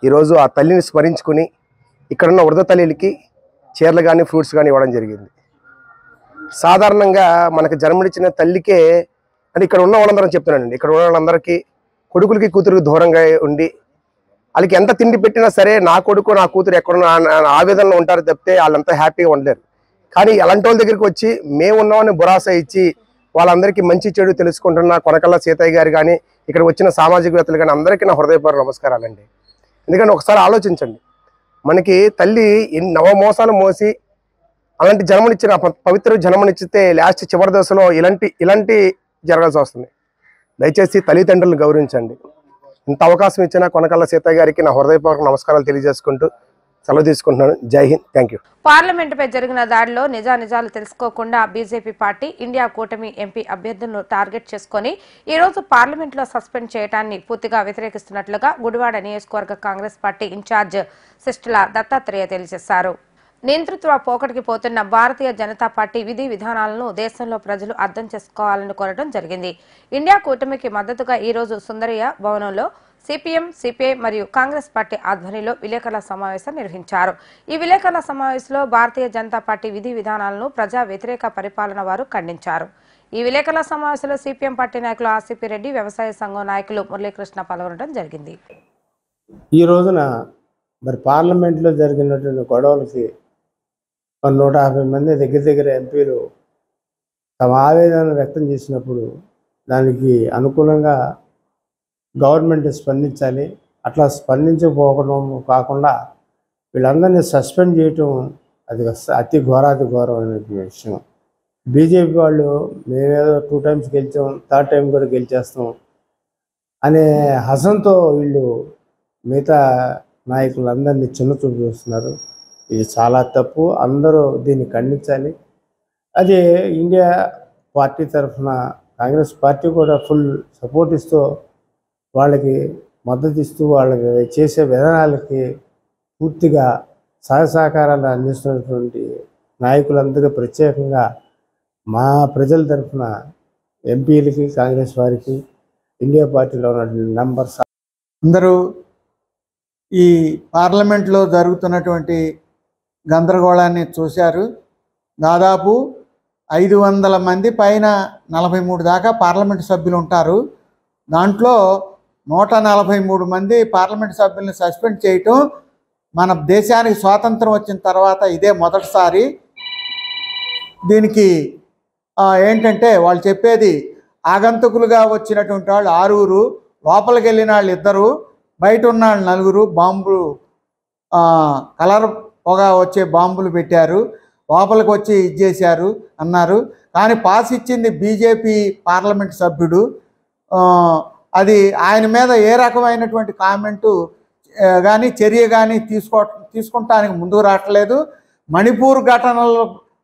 ఈరోజు ఆ తల్లిని స్మరించుకుని ఇక్కడున్న వృద్ధ తల్లికి చీరలు కానీ ఫ్రూట్స్ కానీ ఇవ్వడం జరిగింది. సాధారణంగా మనకు జన్మనిచ్చిన తల్లికే అంటే ఇక్కడ ఉన్న వాళ్ళందరం చెప్తున్నానండి, ఇక్కడ ఉన్న వాళ్ళందరికీ కొడుకులకి కూతురికి దూరంగా ఉండి వాళ్ళకి ఎంత తిండి పెట్టినా సరే నా కొడుకు నా కూతురు ఎక్కడున్న ఆవేదనలో ఉంటారు తప్పితే వాళ్ళంతా హ్యాపీగా ఉండలేరు. కానీ అలాంటి వాళ్ళ దగ్గరికి వచ్చి మేము ఉన్నామని భరోసా ఇచ్చి వాళ్ళందరికీ మంచి చెడు తెలుసుకుంటున్న కొనకళ్ళ సీతయ్య గారు కానీ ఇక్కడ వచ్చిన సామాజికవేత్తలు కానీ అందరికీ నా హృదయపూర్వక నమస్కారాలండి. ఎందుకంటే ఒకసారి ఆలోచించండి, మనకి తల్లి నవమోసాలు మోసి అలాంటి జన్మనిచ్చిన పవిత్ర జన్మనిచ్చితే లాస్ట్ చివరి దశలో ఇలాంటి జరగాల్సి వస్తుంది. దయచేసి తల్లిదండ్రులను గౌరవించండి. ఇంత అవకాశం ఇచ్చిన కొనకళ్ళ సీతయ్య గారికి నా హృదయపూర్వక నమస్కారాలు తెలియజేసుకుంటూ సెలవు తీసుకుంటున్నాను. జై హింద్, థ్యాంక్ యూ. పార్లమెంటుపై జరిగిన దాడిలో నిజాలు తెలుసుకోకుండా బీజేపీ పార్టీ ఇండియా కూటమి ఎంపీ అభ్యర్థులను టార్గెట్ చేసుకుని ఈ రోజు పార్లమెంట్లో సస్పెండ్ చేయడాన్ని పూర్తిగా వ్యతిరేకిస్తున్నట్లుగా గుడివాడ నియోజకవర్గ కాంగ్రెస్ పార్టీ ఇన్ఛార్జ్ సిస్టల దత్తాత్రేయ తెలియజేశారు. నియంతృత్వ పోకటికి పోతున్న భారతీయ జనతా పార్టీ విధి విధానాలను దేశంలో ప్రజలు అర్థం చేసుకోవాలని కోరడం జరిగింది. ఇండియా కూటమికి మద్దతుగా ఈ రోజు సుందరయ్య భవనంలో సిపిఎం, సిపిఐ మరియు కాంగ్రెస్ పార్టీ ఆధ్వర్యంలో విలేకరుల సమావేశం నిర్వహించారు. ఈ విలేకరుల సమావేశంలో భారతీయ జనతా పార్టీ విధి విధానాలను ప్రజా వ్యతిరేక పరిపాలన వారు ఖండించారు. ఈ విలేకరుల సమావేశంలో సిపిఎం పార్టీ నాయకులు ఆసిపి రెడ్డి, వ్యవసాయ సంఘం నాయకులు మురళీకృష్ణ పాల్గొనడం జరిగింది. ఈ రోజున మరి పార్లమెంట్లో జరిగినటువంటి గొడవలకి 150 మంది దగ్గర ఎంపీలు తమ ఆవేదన వ్యక్తం చేసినప్పుడు దానికి అనుకూలంగా గవర్నమెంట్ స్పందించాలి. అట్లా స్పందించకపోవడం కాకుండా వీళ్ళందరినీ సస్పెండ్ చేయటం అది అతి ఘోరాతి ఘోరమైన విషయం. బీజేపీ వాళ్ళు మేమేదో 2 times గెలిచాం, 3rd time కూడా గెలిచేస్తాం అనే హసంతో వీళ్ళు మిగతా నాయకులందరినీ చిన్నచూపు చూస్తున్నారు. ఇది చాలా తప్పు. అందరూ దీన్ని ఖండించాలి. అదే ఇండియా పార్టీ తరఫున కాంగ్రెస్ పార్టీ కూడా ఫుల్ సపోర్ట్ ఇస్తూ వాళ్ళకి మద్దతు ఇస్తూ వాళ్ళకి చేసే విధానాలకి పూర్తిగా సహకారాలు అందిస్తున్నటువంటి నాయకులందరికీ ప్రత్యేకంగా మా ప్రజల తరఫున ఎంపీలకి కాంగ్రెస్ వారికి ఇండియా పార్టీలో ఉన్నటువంటి మెంబర్స్ అందరూ ఈ పార్లమెంట్లో జరుగుతున్నటువంటి గందరగోళాన్ని చూశారు. దాదాపు 500 మంది పైన 43 దాకా పార్లమెంటు సభ్యులు ఉంటారు. దాంట్లో 143 మంది పార్లమెంటు సభ్యుల్ని సస్పెండ్ చేయటం మన దేశానికి స్వాతంత్రం వచ్చిన తర్వాత ఇదే మొదటిసారి. దీనికి ఏంటంటే వాళ్ళు చెప్పేది ఆగంతుకులుగా వచ్చినటువంటి వాళ్ళు 6, లోపలికి వెళ్ళిన వాళ్ళు 2, బయట ఉన్న వాళ్ళు 4 బాంబులు కలర్ పొగ వచ్చే బాంబులు పెట్టారు, లోపలికి వచ్చి ఇచ్చేశారు అన్నారు. కానీ పాస్ ఇచ్చింది బీజేపీ పార్లమెంట్ సభ్యుడు. అది ఆయన మీద ఏ రకమైనటువంటి కామెంటు కానీ చర్య కానీ తీసుకుంటానికి ముందుకు రావట్లేదు.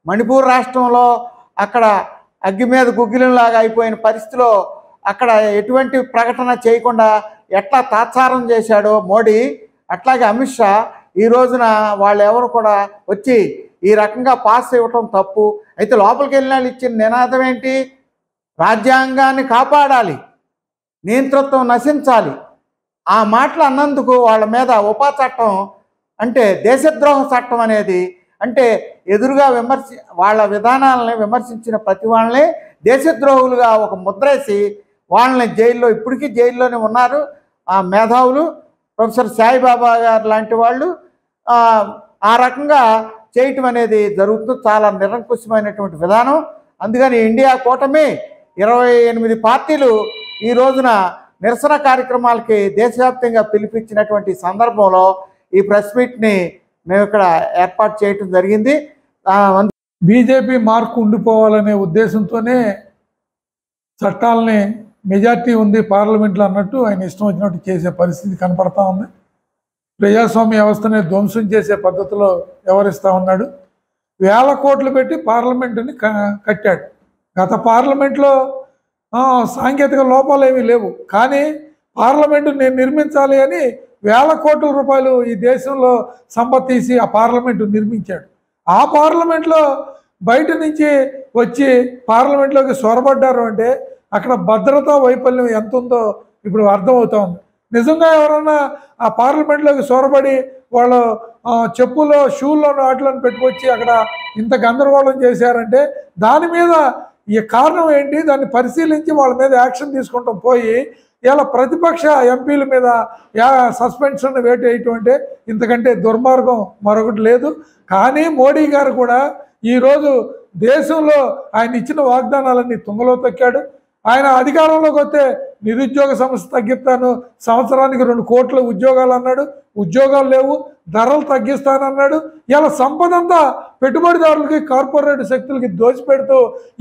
మణిపూర్ రాష్ట్రంలో అక్కడ అగ్గి మీద గుగ్గిలంలాగా అయిపోయిన పరిస్థితిలో అక్కడ ఎటువంటి ప్రకటన చేయకుండా ఎట్లా తాత్సారం చేశాడో మోడీ, అట్లాగే అమిత్ షా ఈ రోజున వాళ్ళు ఎవరు కూడా వచ్చి ఈ రకంగా పాస్ ఇవ్వటం తప్పు. అయితే లోపలికి వెళ్ళిన వాళ్ళు ఇచ్చిన నినాదం ఏంటి? రాజ్యాంగాన్ని కాపాడాలి, నియంతృత్వం నశించాలి. ఆ మాటలు అన్నందుకు వాళ్ళ మీద ఉపా చట్టం అంటే దేశద్రోహ చట్టం అనేది అంటే ఎదురుగా వాళ్ళ విధానాలని విమర్శించిన ప్రతి వాళ్ళని దేశద్రోహులుగా ఒక ముద్రేసి వాళ్ళని జైల్లో, ఇప్పటికీ జైల్లోనే ఉన్నారు ఆ మేధావులు. ప్రొఫెసర్ సాయిబాబా గారు లాంటి వాళ్ళు ఆ రకంగా చేయటం అనేది జరుగుతుంది. చాలా నిరంకుశమైనటువంటి విధానం. అందుకని ఇండియా కూటమి 28 పార్టీలు ఈ రోజున నిరసన కార్యక్రమాలకి దేశవ్యాప్తంగా పిలిపించినటువంటి సందర్భంలో ఈ ప్రెస్ మీట్ని మేము ఇక్కడ ఏర్పాటు చేయటం జరిగింది. బీజేపీ మార్కు ఉండిపోవాలనే ఉద్దేశంతోనే చట్టాలని మెజార్టీ ఉంది పార్లమెంట్లో అన్నట్టు ఆయన ఇష్టం వచ్చినట్టు చేసే పరిస్థితి కనపడతా ఉంది. ప్రజాస్వామ్య వ్యవస్థని ధ్వంసం చేసే పద్ధతిలో వ్యవహరిస్తూ ఉన్నాడు. 1000 కోట్లు పెట్టి పార్లమెంటుని కట్టాడు. గత పార్లమెంట్లో సాంకేతిక లోపాలు ఏమీ లేవు, కానీ పార్లమెంటు నేను నిర్మించాలి అని 1000 కోట్ల రూపాయలు ఈ దేశంలో సంపత్తీసి ఆ పార్లమెంటు నిర్మించాడు. ఆ పార్లమెంట్లో బయట నుంచి వచ్చి పార్లమెంట్లోకి సొరబడ్డారు అంటే అక్కడ భద్రతా వైఫల్యం ఎంత ఉందో ఇప్పుడు అర్థమవుతా ఉంది. నిజంగా ఎవరన్నా ఆ పార్లమెంట్లోకి సొరబడి వాళ్ళు చెప్పులో షూల్లో వాటిలను పెట్టుకొచ్చి అక్కడ ఇంత గందరగోళం చేశారంటే దాని మీద ఈ కారణం ఏంటి, దాన్ని పరిశీలించి వాళ్ళ మీద యాక్షన్ తీసుకుంటాం పోయి ఇలా ప్రతిపక్ష ఎంపీల మీద సస్పెన్షన్ వేటేయటం అంటే ఇంతకంటే దుర్మార్గం మరొకటి లేదు. కానీ మోడీ గారు కూడా ఈరోజు దేశంలో ఆయన ఇచ్చిన వాగ్దానాలన్నీ తుంగలో తొక్కాడు. ఆయన అధికారంలోకి వస్తే నిరుద్యోగ సమస్య తగ్గిస్తాను, సంవత్సరానికి 2 కోట్ల ఉద్యోగాలు అన్నాడు, ఉద్యోగాలు లేవు, ధరలు తగ్గిస్తానన్నాడు. ఇలా సంపద అంతా పెట్టుబడిదారులకి కార్పొరేట్ శక్తులకి దోచిపెడుతూ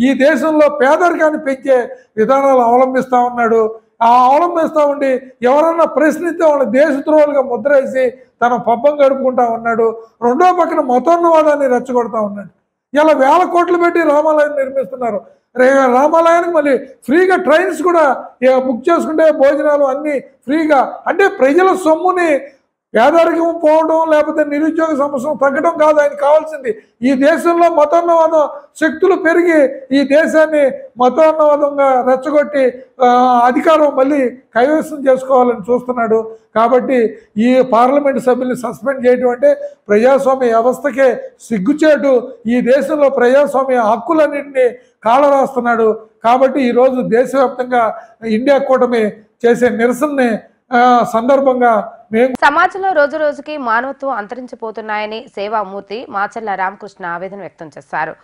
ఈ దేశంలో పేదరికాన్ని పెంచే విధానాలు అవలంబిస్తూ ఉన్నాడు. ఆ అవలంబిస్తూ ఉండి ఎవరన్నా ప్రశ్నిస్తే వాళ్ళ దేశద్రోహులుగా ముద్ర వేసి తన పబ్బం గడుపుకుంటా ఉన్నాడు. రెండో పక్కన మతోన్మాదాన్ని రెచ్చగొడతా ఉన్నాడు. ఇలా 1000 కోట్లు పెట్టి రామాలయం నిర్మిస్తున్నారు. రామాలయానికి మళ్ళీ ఫ్రీగా ట్రైన్స్ కూడా బుక్ చేసుకుంటే భోజనాలు అన్నీ ఫ్రీగా. అంటే ప్రజల సొమ్ముని పేదరికం పోవడం లేకపోతే నిరుద్యోగ సమస్యలు తగ్గడం కాదు ఆయన కావాల్సింది. ఈ దేశంలో మతోన్మాదం శక్తులు పెరిగి ఈ దేశాన్ని మతోన్మాదంగా రెచ్చగొట్టి అధికారం మళ్ళీ కైవసం చేసుకోవాలని చూస్తున్నాడు. కాబట్టి ఈ పార్లమెంటు సభ్యుల్ని సస్పెండ్ చేయడం అంటే ప్రజాస్వామ్య వ్యవస్థకే సిగ్గుచేటు. ఈ దేశంలో ప్రజాస్వామ్య హక్కులన్నింటినీ కాలరాస్తున్నాడు. కాబట్టి ఈరోజు దేశవ్యాప్తంగా ఇండియా కూటమి చేసే నిరసనని సందర్భంగా మేము సమాజంలో రోజు రోజుకి మానవత్వం అంతరించిపోతున్నాయని సేవామూర్తి మాచర్ల రామకృష్ణ ఆవేదన వ్యక్తం చేశారు.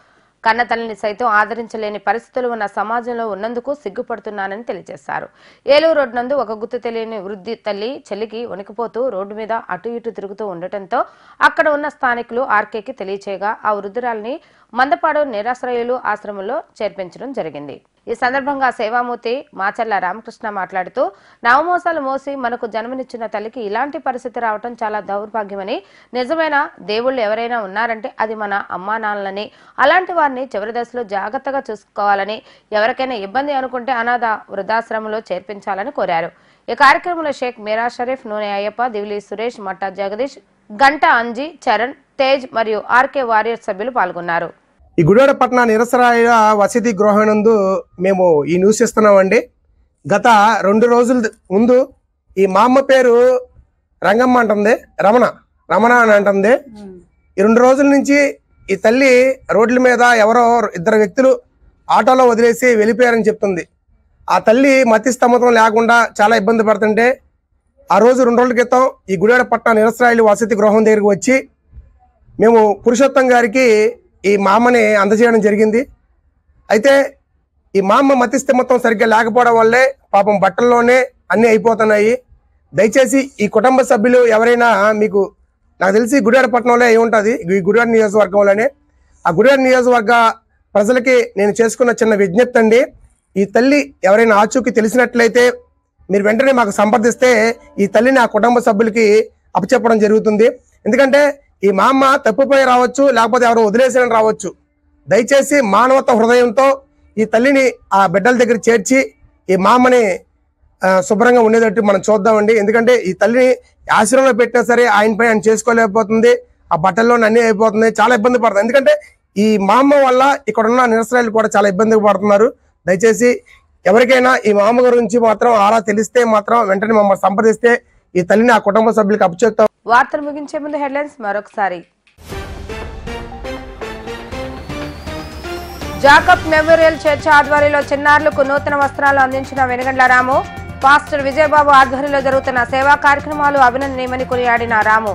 కన్న తల్లిని సైతం ఆదరించలేని పరిస్థితులు ఉన్న సమాజంలో ఉన్నందుకు సిగ్గుపడుతున్నానని తెలియజేశారు. ఏలూరు రోడ్డు నందు ఒక గుర్తు తెలియని వృద్ధి తల్లి చెల్లికి వణికిపోతూ రోడ్డు మీద అటు ఇటు తిరుగుతూ ఉండటంతో అక్కడ ఉన్న స్థానికులు ఆర్కేకి తెలియచేయగా ఆ వృద్ధురాలిని మందపాడు నిరాశ్రయులు ఆశ్రమంలో చేర్పించడం జరిగింది. ఈ సందర్భంగా సేవామూర్తి మాచర్ల రామకృష్ణ మాట్లాడుతూ నవమోసాలు మోసి మనకు జన్మనిచ్చిన తల్లికి ఇలాంటి పరిస్థితి రావటం చాలా దౌర్భాగ్యమని, నిజమైన దేవుళ్ళు ఎవరైనా ఉన్నారంటే అది మన అమ్మా నాన్నలని, అలాంటి వారిని చివరి దశలో జాగ్రత్తగా చూసుకోవాలని, ఎవరికైనా ఇబ్బంది అనుకుంటే అనాథ వృద్ధాశ్రమంలో చేర్పించాలని కోరారు. ఈ కార్యక్రమంలో షేక్ మీరా షరీఫ్, నూనె అయ్యప్ప, దివిలి సురేష్, మట్టా జగదీష్, గంట అంజీ, చరణ్, తేజ్ మరియు ఆర్కే వారియర్స్ సభ్యులు పాల్గొన్నారు. ఈ గుడివాడ పట్టణ నిరసరాయ వసతి గృహనందు మేము ఈ న్యూస్ ఇస్తున్నామండి. గత 2 రోజుల ముందు ఈ మా అమ్మ పేరు రంగమ్మ అంటుంది, రమణ అని అంటుంది. ఈ 2 రోజుల నుంచి ఈ తల్లి రోడ్ల మీద ఎవరో 2 వ్యక్తులు ఆటోలో వదిలేసి వెళ్ళిపోయారని చెప్తుంది. ఆ తల్లి మతి స్తమతం లేకుండా చాలా ఇబ్బంది పడుతుంటే ఆ రోజు 2 రోజుల క్రితం ఈ గుడివాడ పట్టణ నిరసరాయలు వసతి గృహం దగ్గరికి వచ్చి మేము పురుషోత్తం గారికి ఈ మా అమ్మని అందజేయడం జరిగింది. అయితే ఈ మా అమ్మ మతి స్థిమత్వం సరిగ్గా లేకపోవడం వల్లే పాపం బట్టల్లోనే అన్నీ అయిపోతున్నాయి. దయచేసి ఈ కుటుంబ సభ్యులు ఎవరైనా మీకు, నాకు తెలిసి గుడివాడ పట్టణంలో ఏముంటుంది, ఈ గుడివాడ నియోజకవర్గంలోనే, ఆ గుడివాడ నియోజకవర్గ ప్రజలకి నేను చేసుకున్న చిన్న విజ్ఞప్తి అండి. ఈ తల్లి ఎవరైనా ఆచూకీ తెలిసినట్లయితే మీరు వెంటనే మాకు సంప్రదిస్తే ఈ తల్లిని ఆ కుటుంబ సభ్యులకి అప్పచెప్పడం జరుగుతుంది. ఎందుకంటే ఈ మా అమ్మ తప్పిపోయి రావచ్చు, లేకపోతే ఎవరో వదిలేసిన రావచ్చు. దయచేసి మానవత హృదయంతో ఈ తల్లిని ఆ బిడ్డల దగ్గర చేర్చి ఈ మా అమ్మని శుభ్రంగా ఉండేటట్టు మనం చూద్దామండి. ఎందుకంటే ఈ తల్లిని ఆశ్రమంలో పెట్టినా సరే ఆయన చేసుకోలేకపోతుంది, ఆ బట్టల్లో అన్నీ అయిపోతుంది, చాలా ఇబ్బంది పడుతుంది. ఎందుకంటే ఈ మా అమ్మ వల్ల ఇక్కడ ఉన్న నిరసరాయలు కూడా చాలా ఇబ్బంది పడుతున్నారు. దయచేసి ఎవరికైనా ఈ మా అమ్మ గురించి మాత్రం అలా తెలిస్తే మాత్రం వెంటనే మమ్మల్ని సంప్రదిస్తే ఈ తల్లిని ఆ కుటుంబ సభ్యులకు అప్పచెప్తాం. వార్తలు ముగించే ముందు హెడ్లైన్స్ మరొకసారి. జాకబ్ మెమోరియల్ చర్చ్ ఆధ్వర్యంలో చిన్నారులకు నూతన వస్త్రాలు అందించిన వెనుగండ్ల రాము. పాస్టర్ విజయబాబు ఆధ్వర్యంలో జరుగుతున్న సేవా కార్యక్రమాలు అభినందనీయమని కొనియాడిన రాము.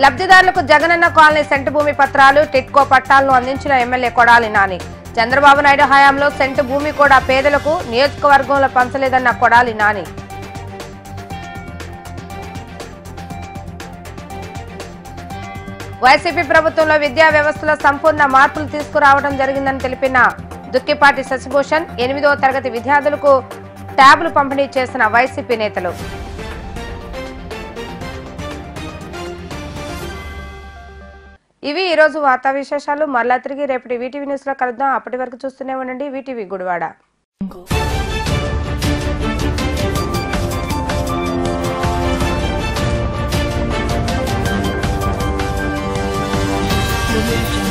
లబ్ధిదారులకు జగనన్న కాలనీ సెంటు భూమి పత్రాలు, టిట్కో పట్టాలను అందించిన ఎమ్మెల్యే కొడాలి నాని. చంద్రబాబు నాయుడు హయాంలో సెంటు భూమి కూడా పేదలకు నియోజకవర్గంలో పంచలేదన్న కొడాలి నాని. వైసీపీ ప్రభుత్వంలో విద్యా వ్యవస్థలో సంపూర్ణ మార్పులు తీసుకురావడం జరిగిందని తెలిపిన దుక్కిపాటి శశిభూషణ్. 8వ తరగతి విద్యార్థులకు ట్యాబ్లు పంపిణీ చేసిన వైసీపీ నేతలు. ఇవి ఈ రోజు వార్తా విశేషాలు. మరలా తిరిగి రేపటి వీటీవీ న్యూస్ లో కలుద్దాం. అప్పటి వరకు చూస్తూనే ఉండండి వీటీవీ గుడివాడ. Audio